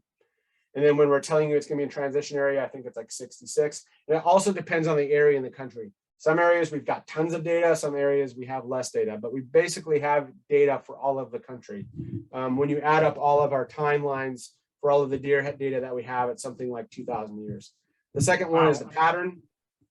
And then when we're telling you it's going to be in transition area, I think it's like 66. And it also depends on the area in the country. Some areas we've got tons of data, some areas we have less data, but we basically have data for all of the country. When you add up all of our timelines for all of the deer data that we have, it's something like 2,000 years. The second one is the pattern.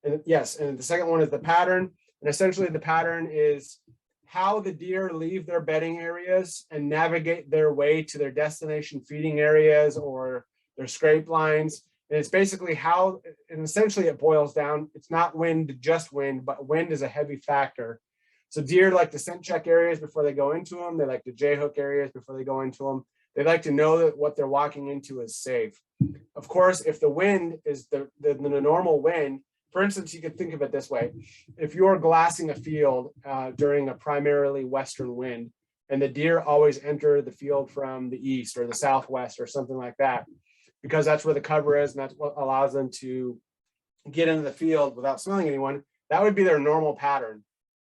And yes, and the second one is the pattern. And essentially the pattern is how the deer leave their bedding areas and navigate their way to their destination feeding areas or their scrape lines. And it's basically how, and essentially it boils down, it's not wind, just wind, but wind is a heavy factor. So deer like to scent check areas before they go into them. They like to J-hook areas before they go into them. They like to know that what they're walking into is safe. Of course, if the wind is the normal wind, for instance, you could think of it this way. If you're glassing a field during a primarily western wind, and the deer always enter the field from the east or the southwest or something like that, because that's where the cover is and that's what allows them to get into the field without smelling anyone, that would be their normal pattern.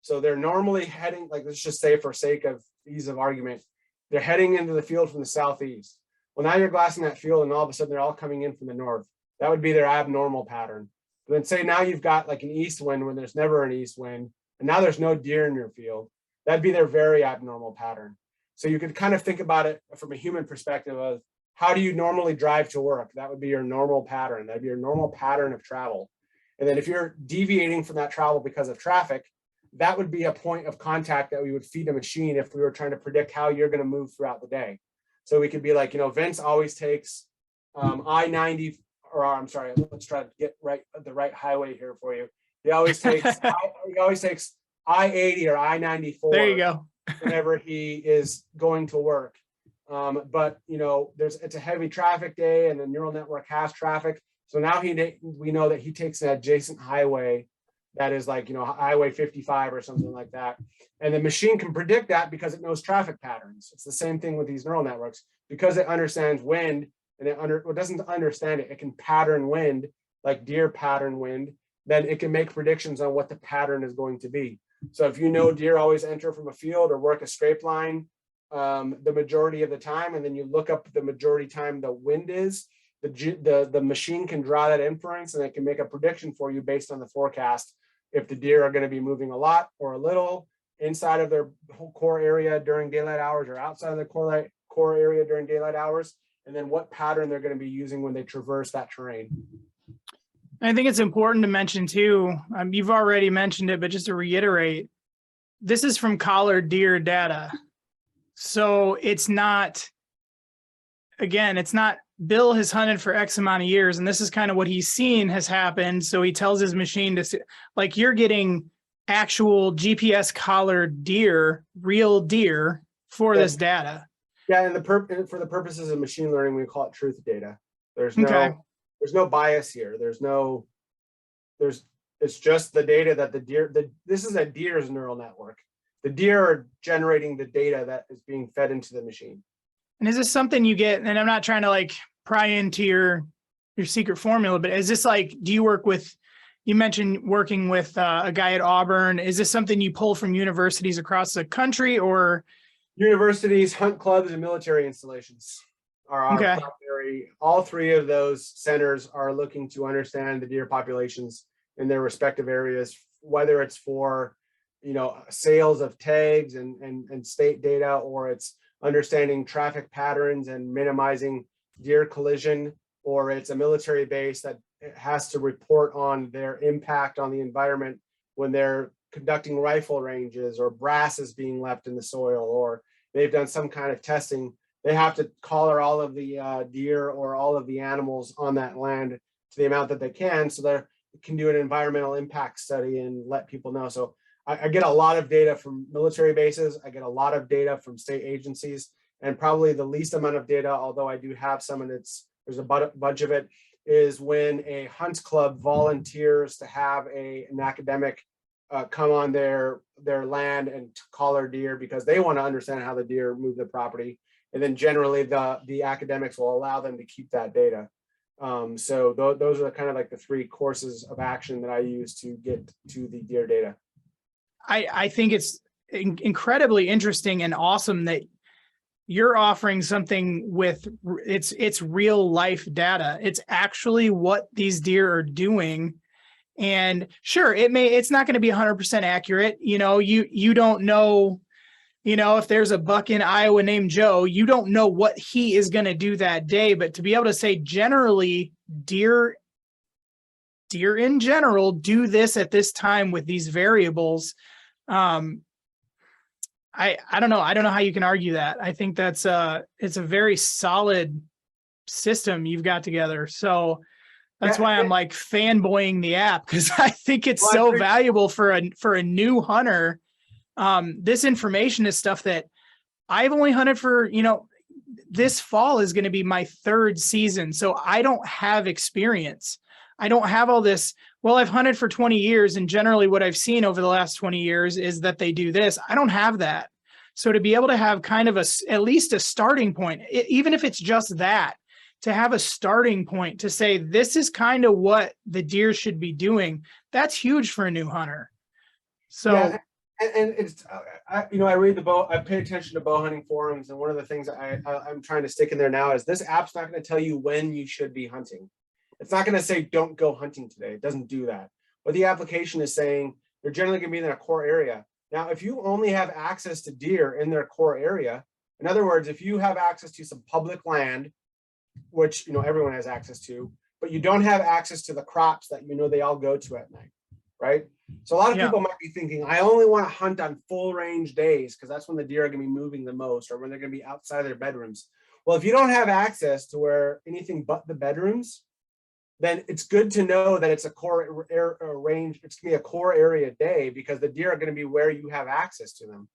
So they're normally heading, like let's just say for sake of ease of argument, they're heading into the field from the southeast. Well, now you're glassing that field and all of a sudden they're all coming in from the north. That would be their abnormal pattern. But then say now you've got like an east wind when there's never an east wind, and now there's no deer in your field. That'd be their very abnormal pattern. So you could kind of think about it from a human perspective of how do you normally drive to work? That would be your normal pattern. That'd be your normal pattern of travel. And then if you're deviating from that travel because of traffic, that would be a point of contact that we would feed a machine if we were trying to predict how you're going to move throughout the day. So we could be like, you know, Vince always takes I-90, or I'm sorry, let's try to get the right highway here for you. He always takes I-80 or I-94. There you go. Whenever he is going to work. But you know, it's a heavy traffic day and the neural network has traffic. So now we know that he takes an adjacent highway that is like, you know, Highway 55 or something like that. And the machine can predict that because it knows traffic patterns. It's the same thing with these neural networks. Because it understands wind and it doesn't understand it, it can pattern wind like deer pattern wind, then it can make predictions on what the pattern is going to be. So if you know deer always enter from a field or work a scrape line the majority of the time, and then you look up the majority time the wind is, the machine can draw that inference and it can make a prediction for you based on the forecast if the deer are going to be moving a lot or a little inside of their whole core area during daylight hours or outside of the core area during daylight hours, and then what pattern they're going to be using when they traverse that terrain. I think it's important to mention too, you've already mentioned it, but just to reiterate, this is from collared deer data. So it's not, again, it's not Bill has hunted for X amount of years and this is kind of what he's seen has happened. So he tells his machine to, like, you're getting actual GPS collared deer, real deer for this data. Yeah, and for the purposes of machine learning, we call it truth data. There's no bias here. It's just the data that the deer, this is a deer's neural network. The deer are generating the data that is being fed into the machine. And is this something you get, and I'm not trying to like pry into your secret formula, but is this like, do you work with, you mentioned working with a guy at Auburn. Is this something you pull from universities across the country, or? Universities, hunt clubs, and military installations are our Okay. primary. All three of those centers are looking to understand the deer populations in their respective areas, whether it's for, sales of tags and state data, or it's understanding traffic patterns and minimizing deer collision, or it's a military base that has to report on their impact on the environment when they're conducting rifle ranges, or brass is being left in the soil, or they've done some kind of testing. They have to collar all of the deer or all of the animals on that land to the amount that they can, so they can do an environmental impact study and let people know. So I get a lot of data from military bases. I get a lot of data from state agencies, and probably the least amount of data, although I do have some, and there's a bunch of it, is when a hunt club volunteers to have an academic come on their land and collar deer because they want to understand how the deer move the property. And then generally the academics will allow them to keep that data. So those are kind of like the three courses of action that I use to get to the deer data. I think it's incredibly interesting and awesome that you're offering something with it's real life data. It's actually what these deer are doing. And sure, it's not going to be 100% accurate. You don't know, if there's a buck in Iowa named Joe, you don't know what he is going to do that day. But to be able to say generally deer in general do this at this time with these variables. I don't know. I don't know how you can argue that. I think it's a very solid system you've got together. So that's why I'm like fanboying the app, because I think it's so valuable for a new hunter. This information is stuff that I've only hunted for, this fall is going to be my third season. So I don't have experience. I don't have all this. Well, I've hunted for 20 years, and generally what I've seen over the last 20 years is that they do this. I don't have that. So to be able to have kind of at least a starting point, even if it's just that, to have a starting point to say, this is kind of what the deer should be doing, that's huge for a new hunter. So, yeah, and it's, I read I pay attention to bow hunting forums. And one of the things I'm trying to stick in there now is this app's not going to tell you when you should be hunting. It's not going to say, don't go hunting today. It doesn't do that. But the application is saying they're generally going to be in their core area. Now, if you only have access to deer in their core area, in other words, if you have access to some public land, which everyone has access to, but you don't have access to the crops that they all go to at night, right? So a lot of people might be thinking, I only want to hunt on full range days because that's when the deer are going to be moving the most, or when they're going to be outside their bedrooms. Well, if you don't have access to where anything but the bedrooms, then it's good to know that it's a core range. It's going to be a core area day because the deer are going to be where you have access to them.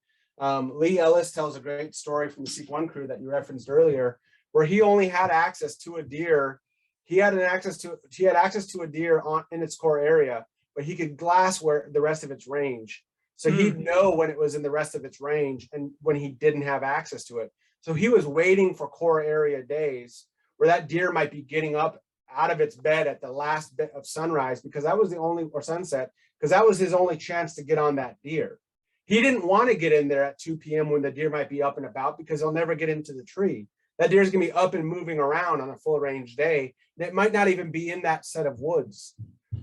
Lee Ellis tells a great story from the Seek One crew that you referenced earlier, where he only had access to a deer. He had access to a deer in its core area, but he could glass where the rest of its range. So he'd know when it was in the rest of its range and when he didn't have access to it. So he was waiting for core area days where that deer might be getting up out of its bed at the last bit of sunrise, because that was or sunset, because that was his only chance to get on that deer. He didn't want to get in there at 2 p.m. when the deer might be up and about, because he'll never get into the tree. That deer is going to be up and moving around on a full range day. And it might not even be in that set of woods.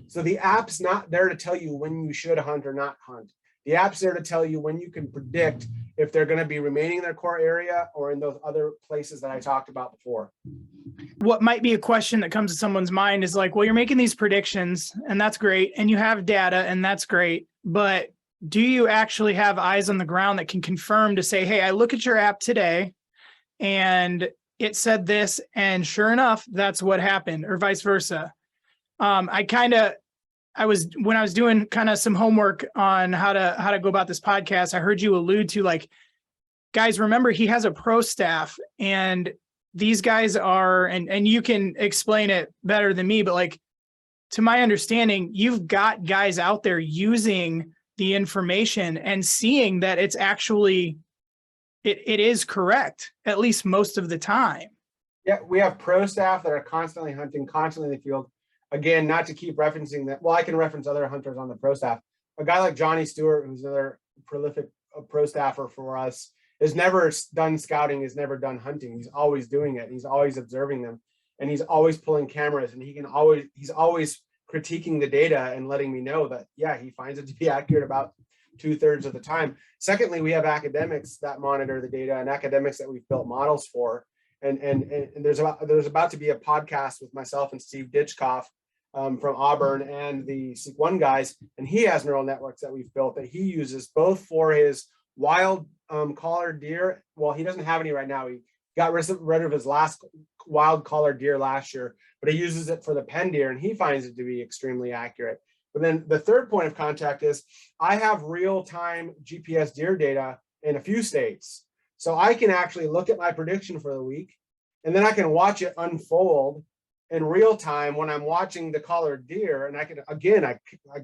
So the app's not there to tell you when you should hunt or not hunt. The app's there to tell you when you can predict if they're going to be remaining in their core area or in those other places that I talked about before. What might be a question that comes to someone's mind is like, well, you're making these predictions and that's great. And you have data and that's great. But do you actually have eyes on the ground that can confirm to say, hey, I look at your app today and it said this, and sure enough, that's what happened, or vice versa? When I was doing kind of some homework on how to go about this podcast, I heard you allude to, like, guys, remember he has a pro staff, and these guys are, and you can explain it better than me, but like, to my understanding, you've got guys out there using the information and seeing that it's actually, it is correct, at least most of the time. Yeah, we have pro staff that are constantly hunting, constantly in the field. Again, not to keep referencing that. Well, I can reference other hunters on the pro staff. A guy like Johnny Stewart, who's another prolific pro staffer for us, has never done scouting, has never done hunting. He's always doing it. He's always observing them, and he's always pulling cameras, and he's always critiquing the data and letting me know that, yeah, he finds it to be accurate about 2/3 of the time. Secondly, we have academics that monitor the data and academics that we've built models for. And there's about to be a podcast with myself and Steve Ditchkoff from Auburn and the Seek One guys, and he has neural networks that we've built that he uses both for his wild collared deer. Well, he doesn't have any right now. He got rid of his last wild collared deer last year, but he uses it for the pen deer, and he finds it to be extremely accurate. But then the third point of contact is I have real-time GPS deer data in a few states. So I can actually look at my prediction for the week, and then I can watch it unfold in real time when I'm watching the collared deer. And I can, again, I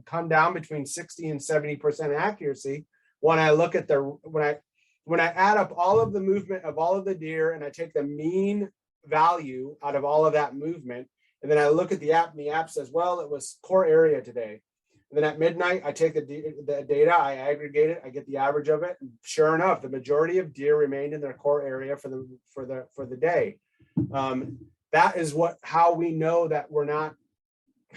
come down between 60 and 70% accuracy when I look at when I add up all of the movement of all of the deer and I take the mean value out of all of that movement. And then I look at the app, and the app says, well, it was core area today. And then at midnight, I take the data, I aggregate it, I get the average of it. And sure enough, the majority of deer remained in their core area for the day. That is how we know that we're not.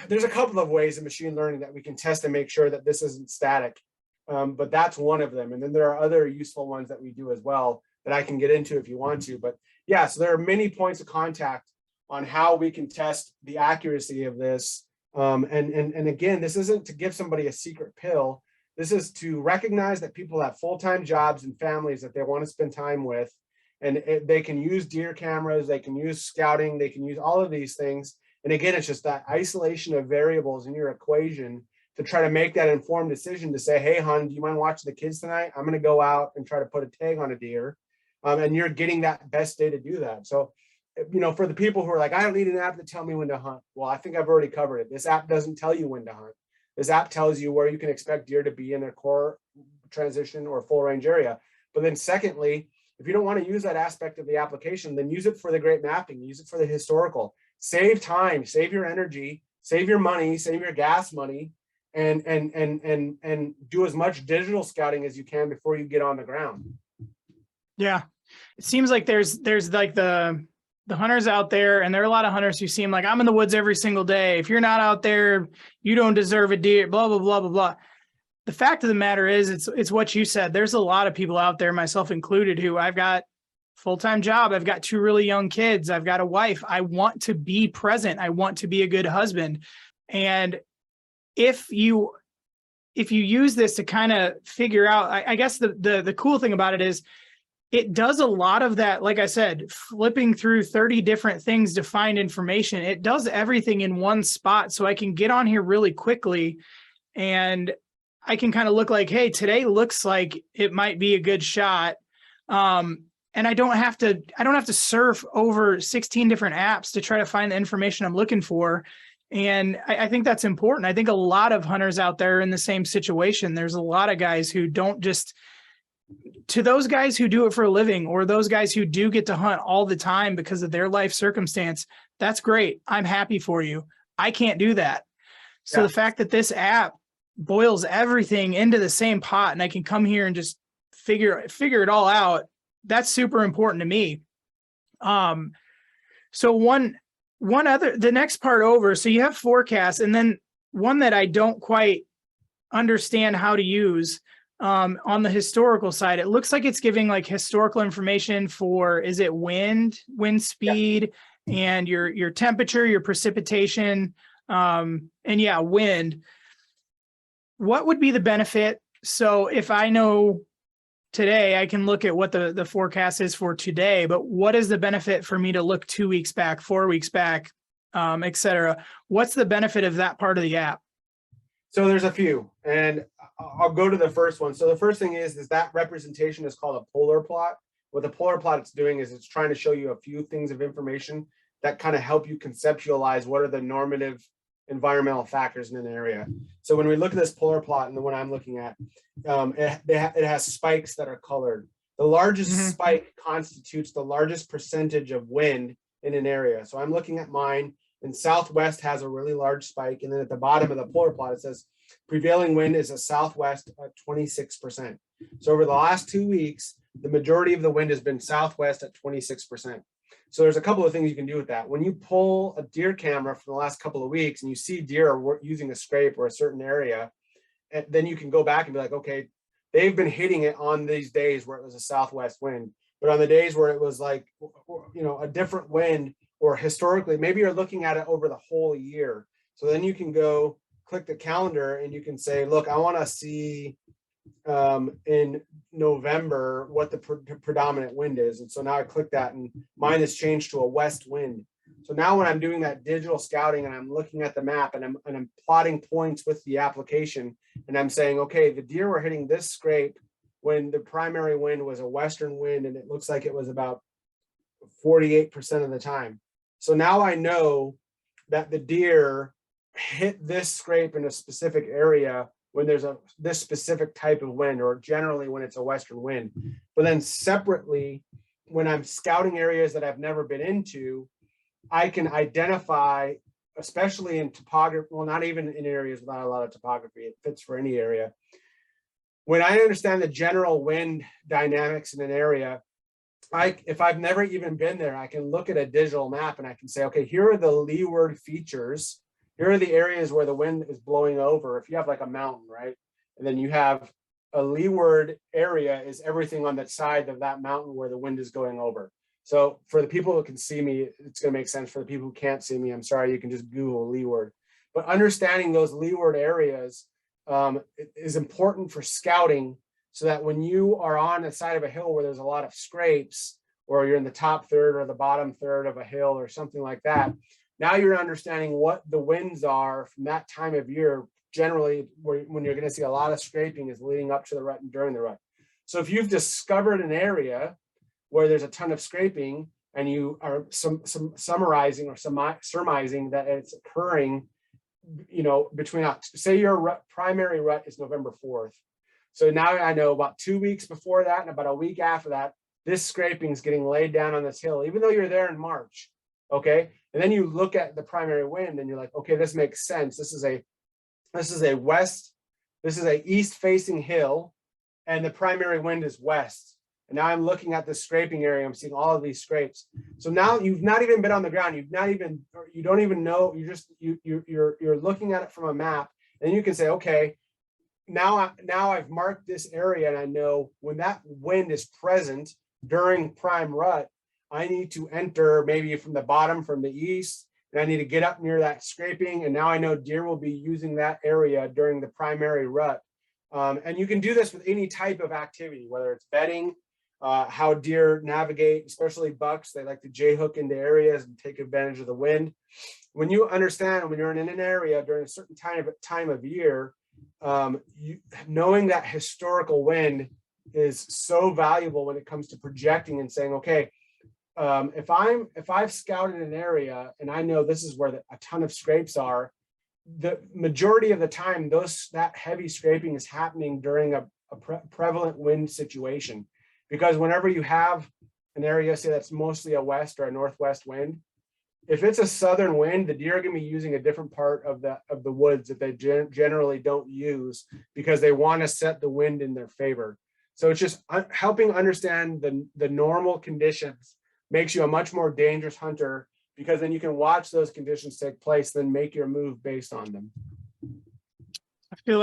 There's a couple of ways in machine learning that we can test and make sure that this isn't static, but that's one of them. And then there are other useful ones that we do as well that I can get into if you want to. But yeah, so there are many points of contact on how we can test the accuracy of this. And again, this isn't to give somebody a secret pill. This is to recognize that people have full-time jobs and families that they want to spend time with. And they can use deer cameras, they can use scouting, they can use all of these things. And again, it's just that isolation of variables in your equation to try to make that informed decision to say, hey, hon, do you mind watching the kids tonight? I'm going to go out and try to put a tag on a deer. And you're getting that best day to do that. So, for the people who are like, I don't need an app to tell me when to hunt. Well, I think I've already covered it. This app doesn't tell you when to hunt. This app tells you where you can expect deer to be in their core transition or full range area. But then secondly, if you don't want to use that aspect of the application, then use it for the great mapping, use it for the historical. Save time, save your energy, save your money, save your gas money, and do as much digital scouting as you can before you get on the ground. Yeah. It seems like there's like the hunters out there, and there are a lot of hunters who seem like, I'm in the woods every single day. If you're not out there, you don't deserve a deer, blah, blah, blah, blah, blah. The fact of the matter is, it's what you said. There's a lot of people out there, myself included, who I've got full-time job. I've got 2 really young kids. I've got a wife. I want to be present. I want to be a good husband. And if you use this to kind of figure out, I guess the cool thing about it is it does a lot of that. Like I said, flipping through 30 different things to find information. It does everything in one spot. So I can get on here really quickly and I can kind of look like, hey, today looks like it might be a good shot. And I don't have to surf over 16 different apps to try to find the information I'm looking for. And I think that's important. I think a lot of hunters out there are in the same situation. There's a lot of guys who don't just, to those guys who do it for a living, or those guys who do get to hunt all the time because of their life circumstance, that's great. I'm happy for you. I can't do that. So The fact that this app boils everything into the same pot and I can come here and just figure it all out, that's super important to me. So the next part over, so you have forecasts, and then one that I don't quite understand how to use on the historical side. It looks like it's giving like historical information for, is it wind speed, and your temperature, your precipitation, and wind. What would be the benefit? So if I know today, I can look at what the forecast is for today, but what is the benefit for me to look 2 weeks back, 4 weeks back, et cetera? What's the benefit of that part of the app? So there's a few, and I'll go to the first one. So the first thing is that representation is called a polar plot. What the polar plot it's doing is it's trying to show you a few things of information that kind of help you conceptualize what are the normative environmental factors in an area. So when we look at this polar plot, and the one I'm looking at, it has spikes that are colored. The largest spike constitutes the largest percentage of wind in an area. So I'm looking at mine, and southwest has a really large spike. And then at the bottom of the polar plot, it says prevailing wind is a southwest at 26%. So over the last 2 weeks, the majority of the wind has been southwest at 26%. So there's a couple of things you can do with that. When you pull a deer camera from the last couple of weeks and you see deer using a scrape or a certain area, and then you can go back and be like, okay, they've been hitting it on these days where it was a southwest wind, but on the days where it was like, a different wind, or historically, maybe you're looking at it over the whole year. So then you can go click the calendar and you can say, look, I want to see in November what the predominant wind is. And so now I click that and mine has changed to a west wind. So now when I'm doing that digital scouting and I'm looking at the map and I'm plotting points with the application, and I'm saying, okay, the deer were hitting this scrape when the primary wind was a western wind, and it looks like it was about 48% of the time. So now I know that the deer hit this scrape in a specific area when there's this specific type of wind, or generally when it's a western wind. But then separately, when I'm scouting areas that I've never been into, I can identify, especially in topography, well, not even in areas without a lot of topography, it fits for any area. When I understand the general wind dynamics in an area, if I've never even been there, I can look at a digital map and I can say, okay, here are the leeward features. Here are the areas where the wind is blowing over. If you have like a mountain, right? And then you have a leeward area is everything on the side of that mountain where the wind is going over. So for the people who can see me, it's going to make sense. For the people who can't see me, I'm sorry, you can just Google leeward. But understanding those leeward areas is important for scouting, so that when you are on the side of a hill where there's a lot of scrapes, or you're in the top third or the bottom third of a hill or something like that, now you're understanding what the winds are from that time of year. Generally, when you're going to see a lot of scraping is leading up to the rut and during the rut. So if you've discovered an area where there's a ton of scraping, and you are summarizing or surmising that it's occurring, between, say your primary rut is November 4th. So now I know about 2 weeks before that and about a week after that, this scraping is getting laid down on this hill, even though you're there in March. Okay. And then you look at the primary wind and you're like, okay, this makes sense. This is a east facing hill, and the primary wind is west. And now I'm looking at the scraping area. I'm seeing all of these scrapes. So now you've not even been on the ground. You don't even know. You're looking at it from a map, and you can say, okay, now I've marked this area, and I know when that wind is present during prime rut, I need to enter maybe from the bottom, from the east, and I need to get up near that scraping. And now I know deer will be using that area during the primary rut. And you can do this with any type of activity, whether it's bedding, how deer navigate, especially bucks. They like to J-hook into areas and take advantage of the wind. When you understand, when you're in an area during a certain time of year, knowing that historical wind is so valuable when it comes to projecting and saying, okay, if I've scouted an area and I know this is where a ton of scrapes are, the majority of the time that heavy scraping is happening during a prevalent wind situation. Because whenever you have an area, say that's mostly a west or a northwest wind, if it's a southern wind, the deer are going to be using a different part of the woods that they generally don't use, because they want to set the wind in their favor. So it's just helping understand the normal conditions makes you a much more dangerous hunter, because then you can watch those conditions take place, then make your move based on them. I feel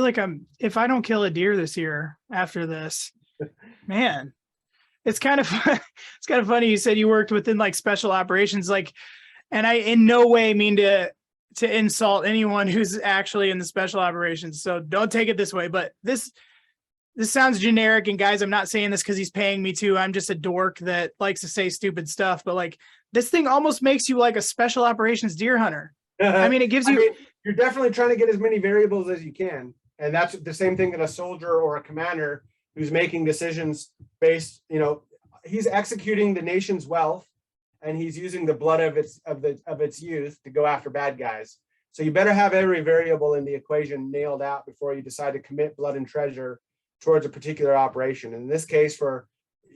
like if I don't kill a deer this year after this, man, it's kind of funny. You said you worked within like special operations, and I in no way mean to insult anyone who's actually in the special operations. So don't take it this way, but this sounds generic. And guys, I'm not saying this because he's paying me to. I'm just a dork that likes to say stupid stuff. But this thing almost makes you like a special operations deer hunter. I mean, it gives you. You're definitely trying to get as many variables as you can, and that's the same thing that a soldier or a commander who's making decisions based. He's executing the nation's wealth, and he's using the blood of its youth to go after bad guys. So you better have every variable in the equation nailed out before you decide to commit blood and treasure towards a particular operation. In this case, for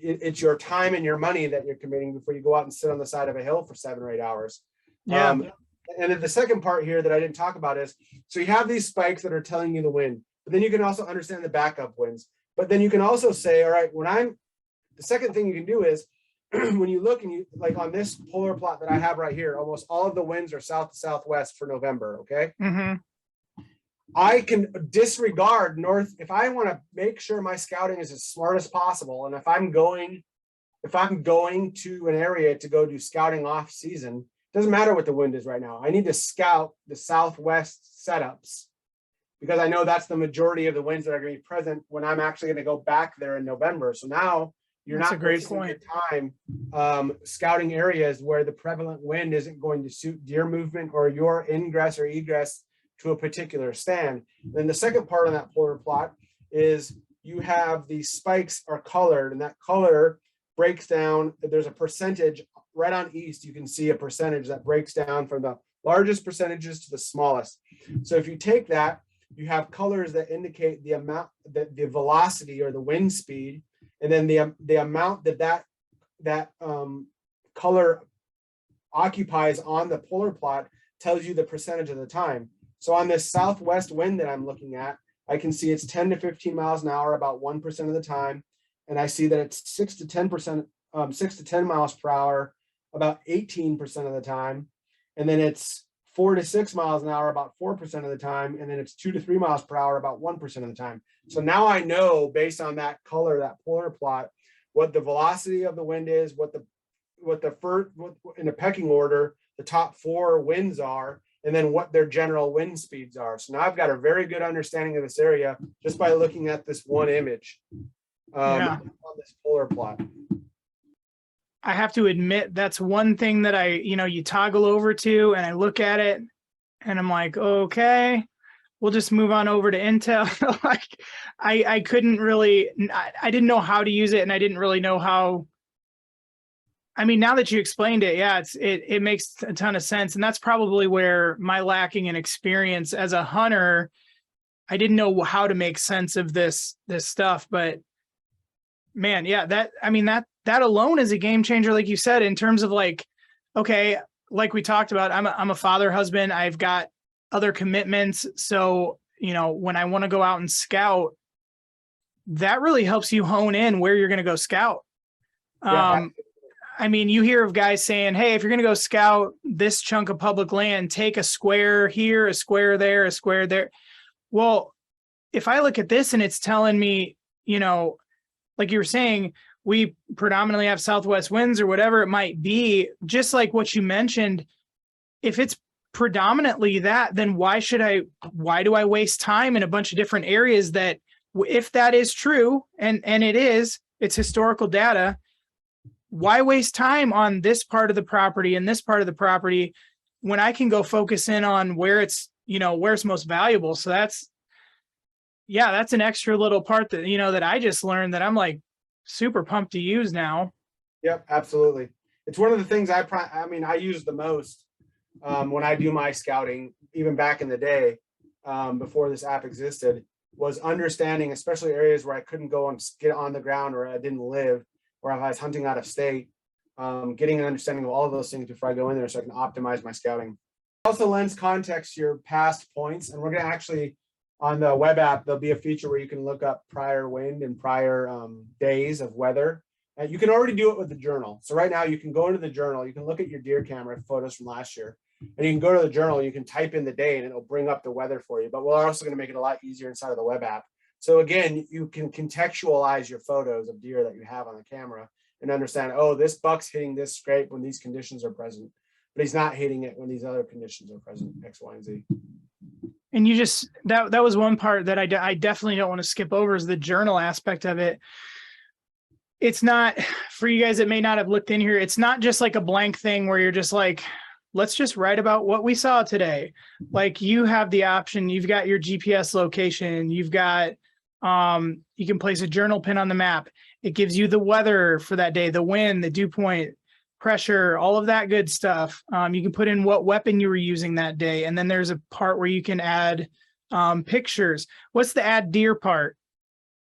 it's your time and your money that you're committing before you go out and sit on the side of a hill for 7 or 8 hours. Yeah. And then the second part here that I didn't talk about is, so you have these spikes that are telling you the wind, but then you can also understand the backup winds. But then you can also say, all right, the second thing you can do is when you look and you like on this polar plot that I have right here, almost all of the winds are south to southwest for November. Okay. Mm-hmm. I can disregard north if I want to make sure my scouting is as smart as possible. And if I'm going to an area to go do scouting off season, doesn't matter what the wind is right now. I need to scout the southwest setups because I know that's the majority of the winds that are going to be present when I'm actually going to go back there in November. So now you're That's not a great wasting point. your time scouting areas where the prevalent wind isn't going to suit deer movement or your ingress or egress to a particular stand. Then the second part of that polar plot is you have these spikes are colored, and that color breaks down. There's a percentage right on east. You can see a percentage that breaks down from the largest percentages to the smallest. So if you take that, you have colors that indicate the amount that the velocity or the wind speed, and then the amount that color occupies on the polar plot tells you the percentage of the time. So on this southwest wind that I'm looking at, I can see it's 10 to 15 miles an hour about 1% of the time. And I see that it's 6 to 10 miles per hour about 18% of the time. And then it's 4 to 6 miles an hour about 4% of the time. And then it's 2 to 3 miles per hour about 1% of the time. So now I know based on that color, that polar plot, what the velocity of the wind is, what in a pecking order, the top 4 winds are, and then what their general wind speeds are. So now I've got a very good understanding of this area just by looking at this one image on this polar plot. I have to admit, that's one thing that you toggle over to and I look at it and I'm like, okay, we'll just move on over to Intel. Like I couldn't really, I didn't know how to use it, and I didn't really know how. I mean, now that you explained it, yeah, it makes a ton of sense. And that's probably where my lacking in experience as a hunter, I didn't know how to make sense of this stuff. But man, yeah, that alone is a game changer, like you said, in terms of like, okay, like we talked about, I'm a father, husband, I've got other commitments. So, when I want to go out and scout, that really helps you hone in where you're going to go scout. Yeah. I mean, you hear of guys saying, hey, if you're going to go scout this chunk of public land, take a square here, a square there, a square there. Well, if I look at this and it's telling me, like you were saying, we predominantly have southwest winds or whatever it might be, just like what you mentioned, if it's predominantly that, then why do I waste time in a bunch of different areas that, if that is true, and it's historical data, why waste time on this part of the property and this part of the property when I can go focus in on where it's most valuable? So that's an extra little part that, that I just learned that I'm like super pumped to use now. Yep, absolutely. It's one of the things I use the most when I do my scouting, even back in the day, before this app existed, was understanding, especially areas where I couldn't go and get on the ground or I didn't live, or if I was hunting out of state, getting an understanding of all of those things before I go in there so I can optimize my scouting. It also lends context to your past points. And we're going to actually, on the web app, there'll be a feature where you can look up prior wind and prior days of weather. And you can already do it with the journal. So right now you can go into the journal, you can look at your deer camera photos from last year, and you can go to the journal, you can type in the day and it'll bring up the weather for you. But we're also going to make it a lot easier inside of the web app. So again, you can contextualize your photos of deer that you have on the camera and understand, oh, this buck's hitting this scrape when these conditions are present, but he's not hitting it when these other conditions are present, X, Y, and Z. And you just, that was one part that I definitely don't want to skip over, is the journal aspect of it. It's not, for you guys that may not have looked in here, it's not just like a blank thing where you're just like, let's just write about what we saw today. Like, you have the option, you've got your GPS location, you've got, you can place a journal pin on the map. It gives you the weather for that day, the wind, the dew point, pressure, all of that good stuff. You can put in what weapon you were using that day. And then there's a part where you can add pictures. What's the add deer part?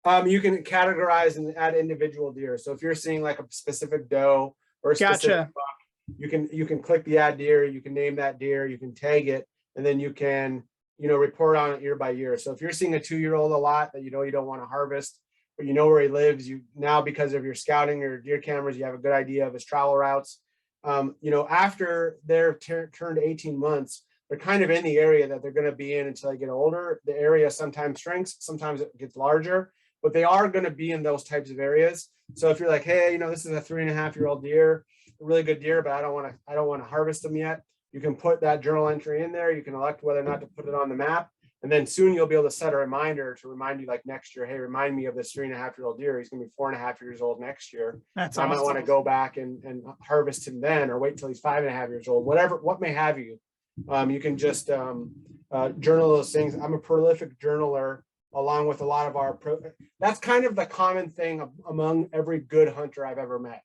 You can categorize and add individual deer. So if you're seeing like a specific doe or a specific Gotcha. buck, you can click the add deer, you can name that deer, you can tag it, and then you can, report on it year by year. So if you're seeing a 2-year-old a lot that you don't want to harvest, but you know where he lives, you now, because of your scouting or deer cameras, you have a good idea of his travel routes. After they're turned 18 months, they're kind of in the area that they're going to be in until they get older. The area sometimes shrinks, sometimes it gets larger, but they are going to be in those types of areas. So if you're like, hey, this is a 3.5-year-old deer, a really good deer, but I don't want to harvest them yet, you can put that journal entry in there. You can elect whether or not to put it on the map. And then soon you'll be able to set a reminder to remind you, like next year, hey, remind me of this 3.5-year-old deer. He's going to be 4.5 years old next year. That's I awesome. might want to go back and harvest him then, or wait till he's 5.5 years old, what may have you. You can just journal those things. I'm a prolific journaler, along with a lot of that's kind of the common thing among every good hunter I've ever met,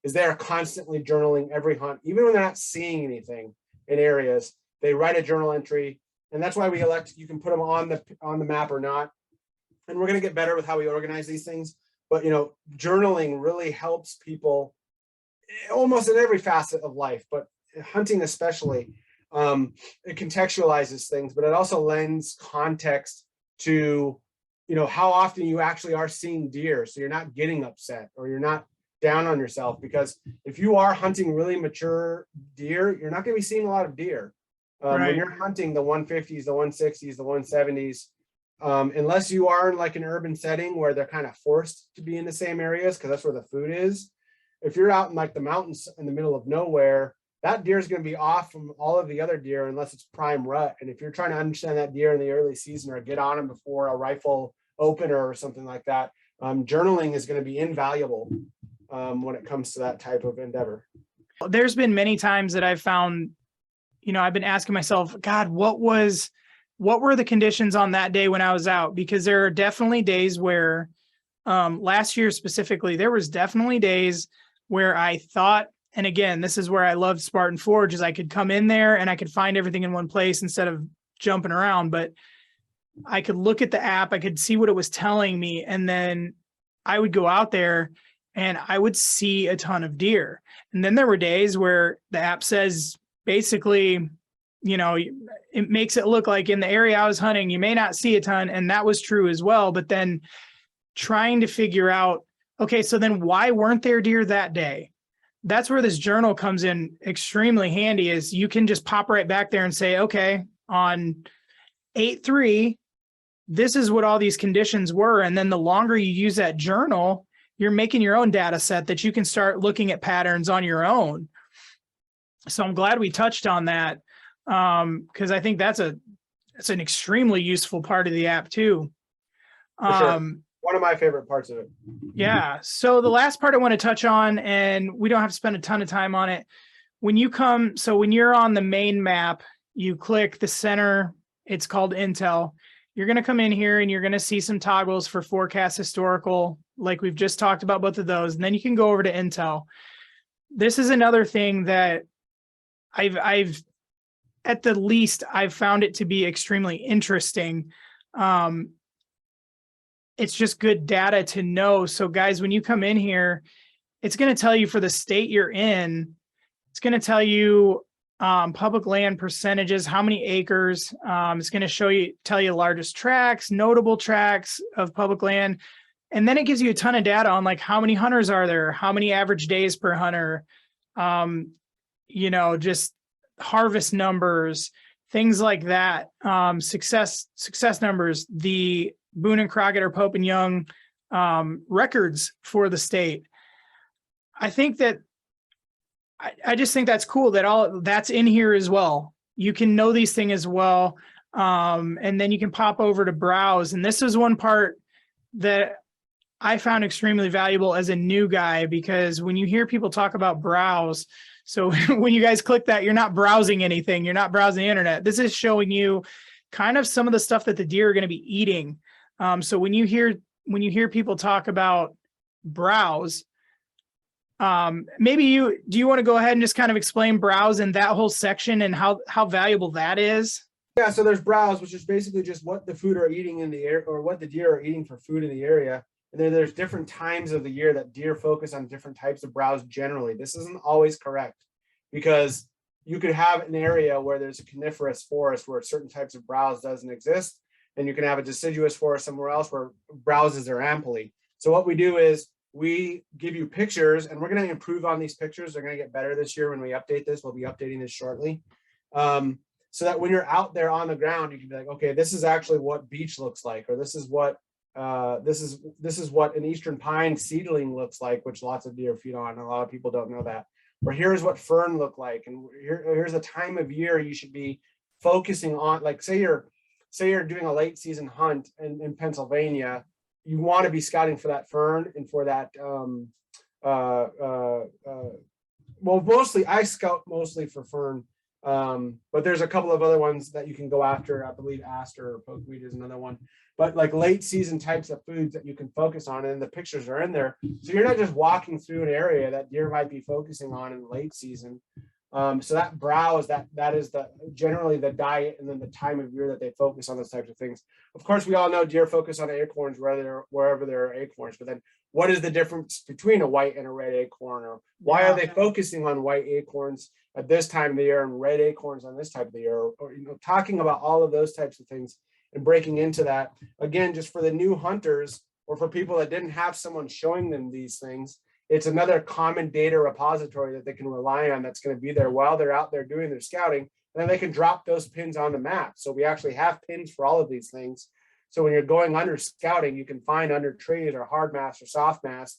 is they're constantly journaling every hunt, even when they're not seeing anything in areas. They write a journal entry, and that's why we elect, you can put them on the map or not. And we're going to get better with how we organize these things. But journaling really helps people almost in every facet of life, but hunting especially. It contextualizes things, but it also lends context to how often you actually are seeing deer, so you're not getting upset or you're not down on yourself. Because if you are hunting really mature deer, you're not going to be seeing a lot of deer. Right. When you're hunting the 150s, the 160s, the 170s, unless you are in like an urban setting where they're kind of forced to be in the same areas because that's where the food is. If you're out in like the mountains in the middle of nowhere, that deer is going to be off from all of the other deer unless it's prime rut. And if you're trying to understand that deer in the early season or get on him before a rifle opener or something like that, journaling is going to be invaluable when it comes to that type of endeavor. There's been many times that I've found, I've been asking myself, God, what were the conditions on that day when I was out? Because there are definitely days where, last year specifically, there was definitely days where I thought, and again, this is where I loved Spartan Forge, is I could come in there and I could find everything in one place instead of jumping around. But I could look at the app, I could see what it was telling me, and then I would go out there and I would see a ton of deer. And then there were days where the app says basically, it makes it look like in the area I was hunting, you may not see a ton. And that was true as well. But then trying to figure out, okay, so then why weren't there deer that day? That's where this journal comes in extremely handy, is you can just pop right back there and say, okay, on 8/3, this is what all these conditions were. And then the longer you use that journal, you're making your own data set that you can start looking at patterns on your own. So I'm glad we touched on that, because I think that's an extremely useful part of the app too. For sure. One of my favorite parts of it. Yeah. So the last part I want to touch on, and we don't have to spend a ton of time on it. When you're on the main map, you click the center, it's called Intel. You're going to come in here and you're going to see some toggles for forecast historical, like we've just talked about both of those. And then you can go over to Intel. This is another thing that I've at the least, I've found it to be extremely interesting. It's just good data to know. So guys, when you come in here, it's going to tell you for the state you're in, it's going to tell you public land percentages, how many acres. It's going to tell you largest tracts, notable tracts of public land. And then it gives you a ton of data on like how many hunters are there, how many average days per hunter, just harvest numbers, things like that. Success numbers, the Boone and Crockett or Pope and Young records for the state. I think that I just think that's cool that all that's in here as well. You can know these things as well. And then you can pop over to browse. And this is one part that I found extremely valuable as a new guy, because when you hear people talk about browse, so when you guys click that, you're not browsing anything. You're not browsing the internet. This is showing you kind of some of the stuff that the deer are going to be eating. So when you hear people talk about browse, maybe do you want to go ahead and just kind of explain browse in that whole section and how valuable that is? Yeah, so there's browse, which is basically just what the food are eating in the air, or what the deer are eating for food in the area. And then there's different times of the year that deer focus on different types of browse generally. This isn't always correct, because you could have an area where there's a coniferous forest where certain types of browse doesn't exist, and you can have a deciduous forest somewhere else where browses are amply. So what we do is we give you pictures, and we're going to improve on these pictures. They're going to get better this year when we update this. We'll be updating this shortly. So that when you're out there on the ground, you can be like, okay, this is actually what beech looks like, or this is what this is what an eastern pine seedling looks like, which lots of deer feed on. A lot of people don't know that. Or here's what fern look like, and here's the time of year you should be focusing on. Like say you're doing a late season hunt in Pennsylvania, you want to be scouting for that fern and for that. Well, mostly I scout mostly for fern. But there's a couple of other ones that you can go after. I believe aster or pokeweed is another one. But like late season types of foods that you can focus on, and the pictures are in there. So you're not just walking through an area that deer might be focusing on in late season. So that browse, that is generally the diet, and then the time of year that they focus on those types of things. Of course, we all know deer focus on acorns wherever there are acorns. But then, what is the difference between a white and a red acorn, or why are they focusing on white acorns at this time of the year and red acorns on this type of the year? Or talking about all of those types of things and breaking into that again, just for the new hunters or for people that didn't have someone showing them these things. It's another common data repository that they can rely on, that's going to be there while they're out there doing their scouting, and then they can drop those pins on the map. So we actually have pins for all of these things. So when you're going under scouting, you can find under trees or hard mass or soft mass,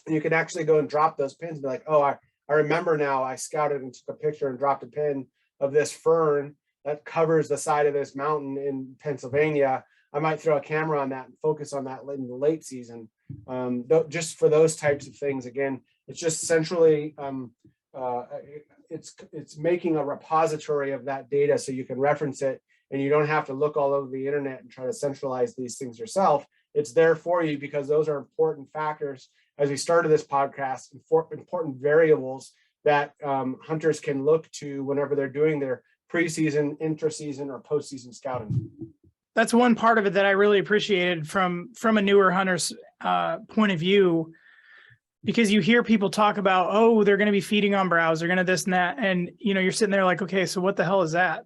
and you can actually go and drop those pins and be like, oh, I remember now, I scouted and took a picture and dropped a pin of this fern that covers the side of this mountain in Pennsylvania. I might throw a camera on that and focus on that in the late season. Just for those types of things. Again, it's just centrally, it's making a repository of that data so you can reference it, and you don't have to look all over the internet and try to centralize these things yourself. It's there for you because those are important factors, as we started this podcast, important variables that hunters can look to whenever they're doing their preseason, intraseason, or postseason scouting. That's one part of it that I really appreciated from a newer hunter's point of view, because you hear people talk about, oh, they're going to be feeding on browse, they're going to this and that. And, you're sitting there like, okay, so what the hell is that?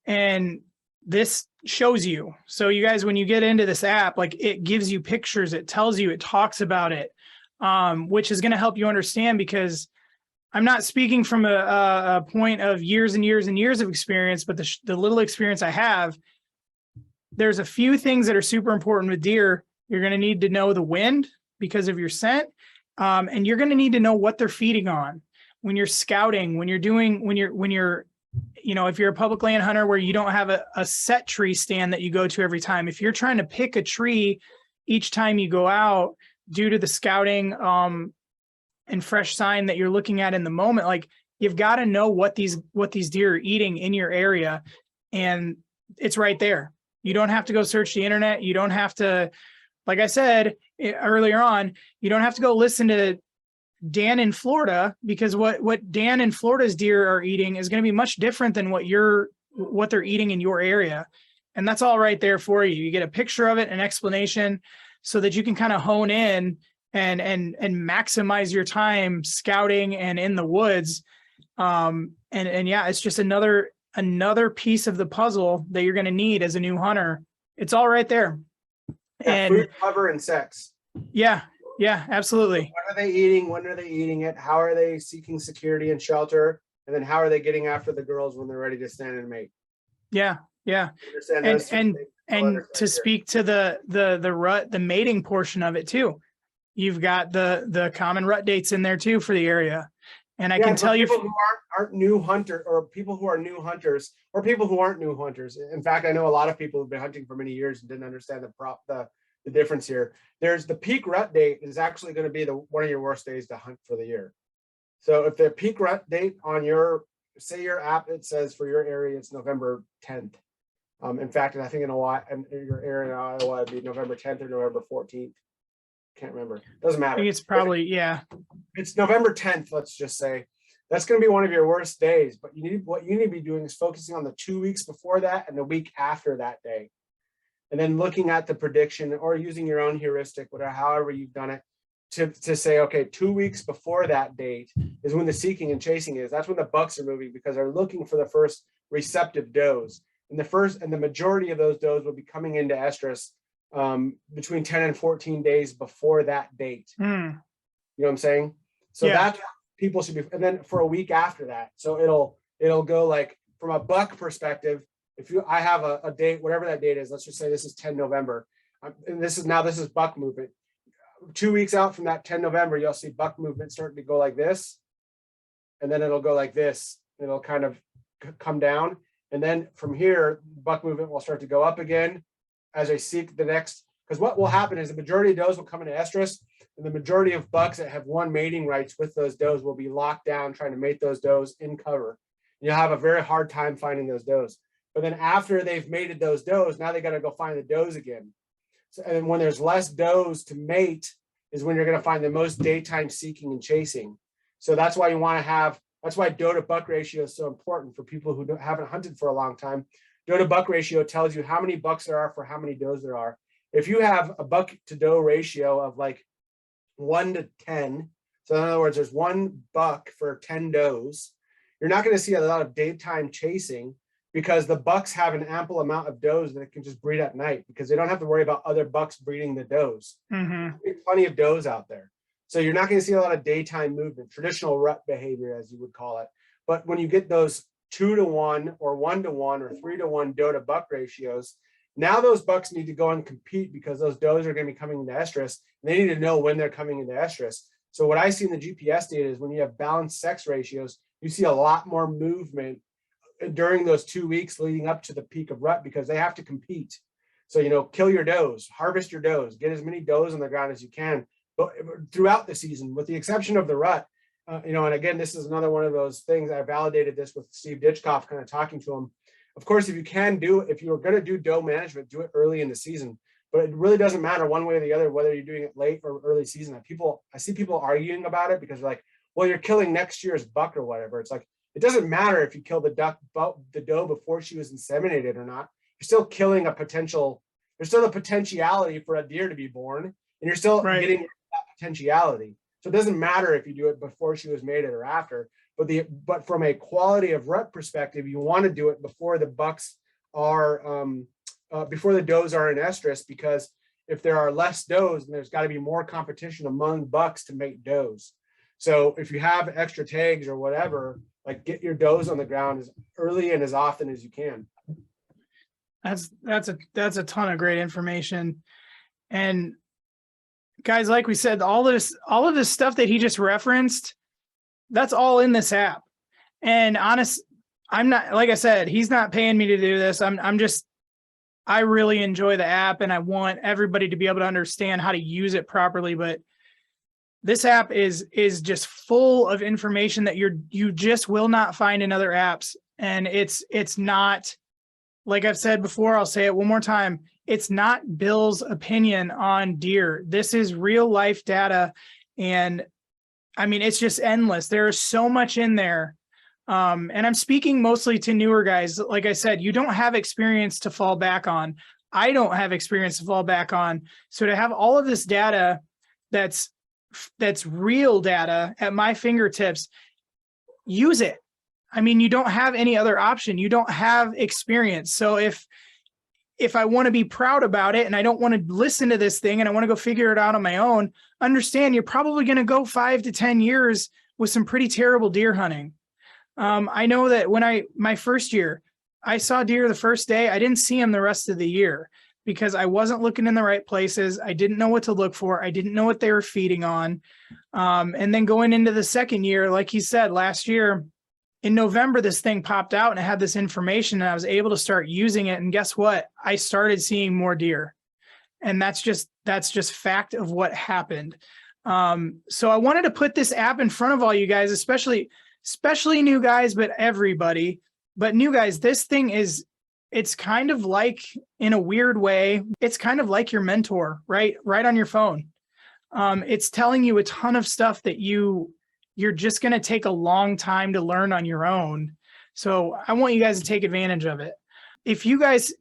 And this shows you. So you guys, when you get into this app, like it gives you pictures, it tells you, it talks about it, which is going to help you understand, because I'm not speaking from a point of years and years and years of experience, but the little experience I have, there's a few things that are super important with deer. You're going to need to know the wind because of your scent. And you're going to need to know what they're feeding on when you're scouting, when you're, if you're a public land hunter where you don't have a set tree stand that you go to every time. If you're trying to pick a tree each time you go out due to the scouting and fresh sign that you're looking at in the moment, like you've got to know what these deer are eating in your area. And it's right there. You don't have to go search the internet. You don't have to, like I said earlier on, you don't have to go listen to Dan in Florida, because what Dan in Florida's deer are eating is going to be much different than what they're eating in your area. And that's all right there for you. You get a picture of it, an explanation, so that you can kind of hone in and maximize your time scouting and in the woods. And yeah, it's just another piece of the puzzle that you're going to need as a new hunter. It's all right there. Yeah, and food, cover, and sex. Yeah, absolutely. What are they eating? When are they eating it? How are they seeking security and shelter? And then how are they getting after the girls when they're ready to stand and mate? Yeah. And to speak to the rut, the mating portion of it too, you've got the common rut dates in there too for the area. And I can tell you, people who aren't new hunters, or people who are new hunters, or people who aren't new hunters. In fact, I know a lot of people who've been hunting for many years and didn't understand the difference here. There's the peak rut date is actually going to be one of your worst days to hunt for the year. So if the peak rut date on your app, it says for your area, it's November 10th. In fact, and I think in your area in Iowa, it'd be November 10th or November 14th. Can't remember. Doesn't matter. I think it's probably, yeah. It's November 10th, let's just say. that's going to be one of your worst days. But what you need to be doing is focusing on the 2 weeks before that and the week after that day. And then looking at the prediction or using your own heuristic, whatever, however you've done it, to say, okay, 2 weeks before that date is when the seeking and chasing is. That's when the bucks are moving, because they're looking for the first receptive does. And the majority of those does will be coming into estrus between 10 and 14 days before that date. You know what I'm saying? So that's people should be, and then for a week after that. So it'll go like, from a buck perspective, I have a date, whatever that date is, let's just say this is 10 November. And this is buck movement. 2 weeks out from that 10 November, you'll see buck movement starting to go like this. And then it'll go like this. It'll kind of come down. And then from here, buck movement will start to go up again as I seek the next, because what will happen is the majority of does will come into estrus, and the majority of bucks that have won mating rights with those does will be locked down trying to mate those does in cover. You'll have a very hard time finding those does. But then after they've mated those does, now they got to go find the does again. So, and when there's less does to mate is when you're going to find the most daytime seeking and chasing. So that's why you want to have, that's why doe to buck ratio is so important for people who haven't hunted for a long time. Doe to buck ratio tells you how many bucks there are for how many does there are. If you have a buck to doe ratio of like 1 to 10, so in other words, there's 1 buck for 10 does, you're not going to see a lot of daytime chasing, because the bucks have an ample amount of does that can just breed at night, because they don't have to worry about other bucks breeding the does. There's plenty of does out there. So you're not going to see a lot of daytime movement, traditional rut behavior, as you would call it. But when you get those 2 to 1 or 1 to 1 or 3 to 1 doe to buck ratios, now those bucks need to go and compete, because those does are going to be coming into estrus, and they need to know when they're coming into estrus. So what I see in the GPS data is when you have balanced sex ratios, you see a lot more movement during those 2 weeks leading up to the peak of rut, because they have to compete. So, kill your does, harvest your does, get as many does on the ground as you can, but throughout the season, with the exception of the rut. And again, this is another one of those things. I validated this with Steve Ditchkoff, kind of talking to him. Of course, if you're going to do doe management, do it early in the season. But it really doesn't matter one way or the other whether you're doing it late or early season. I see people arguing about it, because they're like, well, you're killing next year's buck or whatever. It's like, it doesn't matter if you kill the doe before she was inseminated or not. You're still killing there's still a potentiality for a deer to be born, and you're still getting that potentiality. So it doesn't matter if you do it before she was mated or after. But from a quality of rut perspective, you want to do it before the bucks are before the does are in estrus, because if there are less does, then there's got to be more competition among bucks to mate does. So if you have extra tags or whatever, like, get your does on the ground as early and as often as you can. That's a ton of great information. And guys, like we said, all of this stuff that he just referenced, that's all in this app. And I'm not, like I said, he's not paying me to do this. I really enjoy the app, and I want everybody to be able to understand how to use it properly. But this app is just full of information that you just will not find in other apps. And it's not, like I've said before, I'll say it one more time. It's not Bill's opinion on deer. This is real life data. And I mean, it's just endless. There is so much in there. And I'm speaking mostly to newer guys. Like I said, you don't have experience to fall back on. I don't have experience to fall back on. So to have all of this data that's real data at my fingertips, use it. I mean, you don't have any other option. You don't have experience. So if I want to be proud about it and I don't want to listen to this thing and I want to go figure it out on my own, understand you're probably going to go 5 to 10 years with some pretty terrible deer hunting. I know that when my first year, I saw deer the first day, I didn't see them the rest of the year because I wasn't looking in the right places. I didn't know what to look for. I didn't know what they were feeding on. And then going into the second year, like he said, last year in November, this thing popped out and I had this information and I was able to start using it. And guess what? I started seeing more deer. And that's just fact of what happened. So I wanted to put this app in front of all you guys, especially new guys, but everybody. But new guys, this thing it's kind of like, in a weird way, it's kind of like your mentor, right on your phone. It's telling you a ton of stuff that you you're just going to take a long time to learn on your own. So I want you guys to take advantage of it. If you guys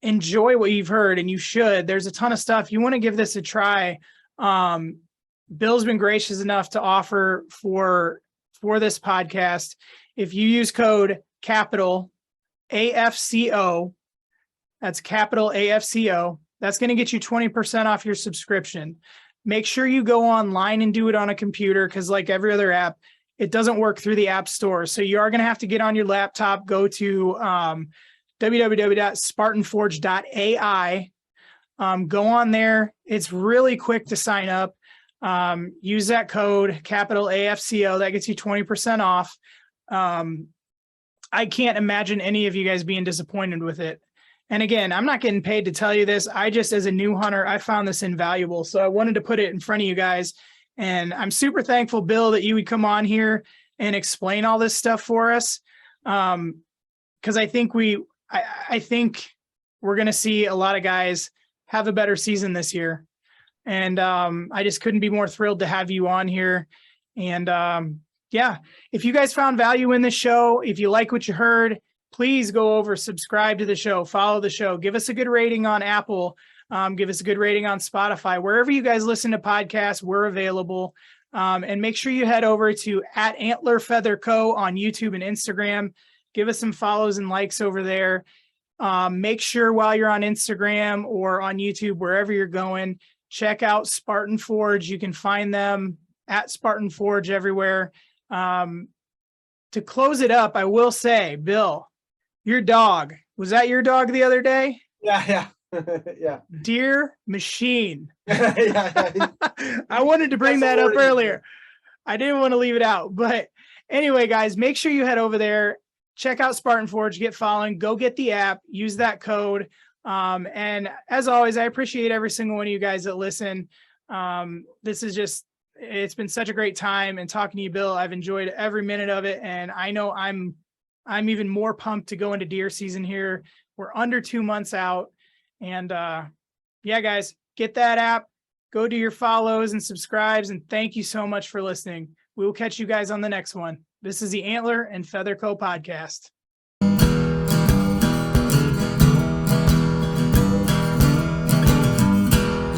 enjoy what you've heard, and you should, there's a ton of stuff. You want to give this a try. Bill's been gracious enough to offer for this podcast. If you use code capital AFCO, that's capital AFCO, that's going to get you 20% off your subscription. Make sure you go online and do it on a computer, because like every other app, it doesn't work through the app store. So you are going to have to get on your laptop, go to www.spartanforge.ai. Go on there. It's really quick to sign up. Use that code capital AFCO. That gets you 20% off. I can't imagine any of you guys being disappointed with it. And again, I'm not getting paid to tell you this. I just, as a new hunter, I found this invaluable. So I wanted to put it in front of you guys. And I'm super thankful, Bill, that you would come on here and explain all this stuff for us. Because I think we're going to see a lot of guys have a better season this year. And I just couldn't be more thrilled to have you on here. And yeah, if you guys found value in this show, if you like what you heard, please go over, subscribe to the show, follow the show, give us a good rating on Apple, give us a good rating on Spotify, wherever you guys listen to podcasts, we're available. And make sure you head over to @AntlerFeatherCo on YouTube and Instagram. Give us some follows and likes over there. Make sure while you're on Instagram or on YouTube, wherever you're going, check out Spartan Forge. You can find them at Spartan Forge everywhere. To close it up, I will say, Bill, your dog, was that your dog the other day? Yeah. Yeah. Deer machine. Yeah. I wanted to bring that up earlier. I didn't want to leave it out. But anyway, guys, make sure you head over there. Check out Spartan Forge, get following, go get the app, use that code. And as always, I appreciate every single one of you guys that listen. This is just, it's been such a great time, and talking to you, Bill, I've enjoyed every minute of it. And I know I'm even more pumped to go into deer season here. We're under 2 months out. And yeah, guys, get that app, go do your follows and subscribes. And thank you so much for listening. We will catch you guys on the next one. This is the Antler and Feather Co. podcast.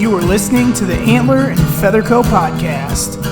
You are listening to the Antler and Feather Co. podcast.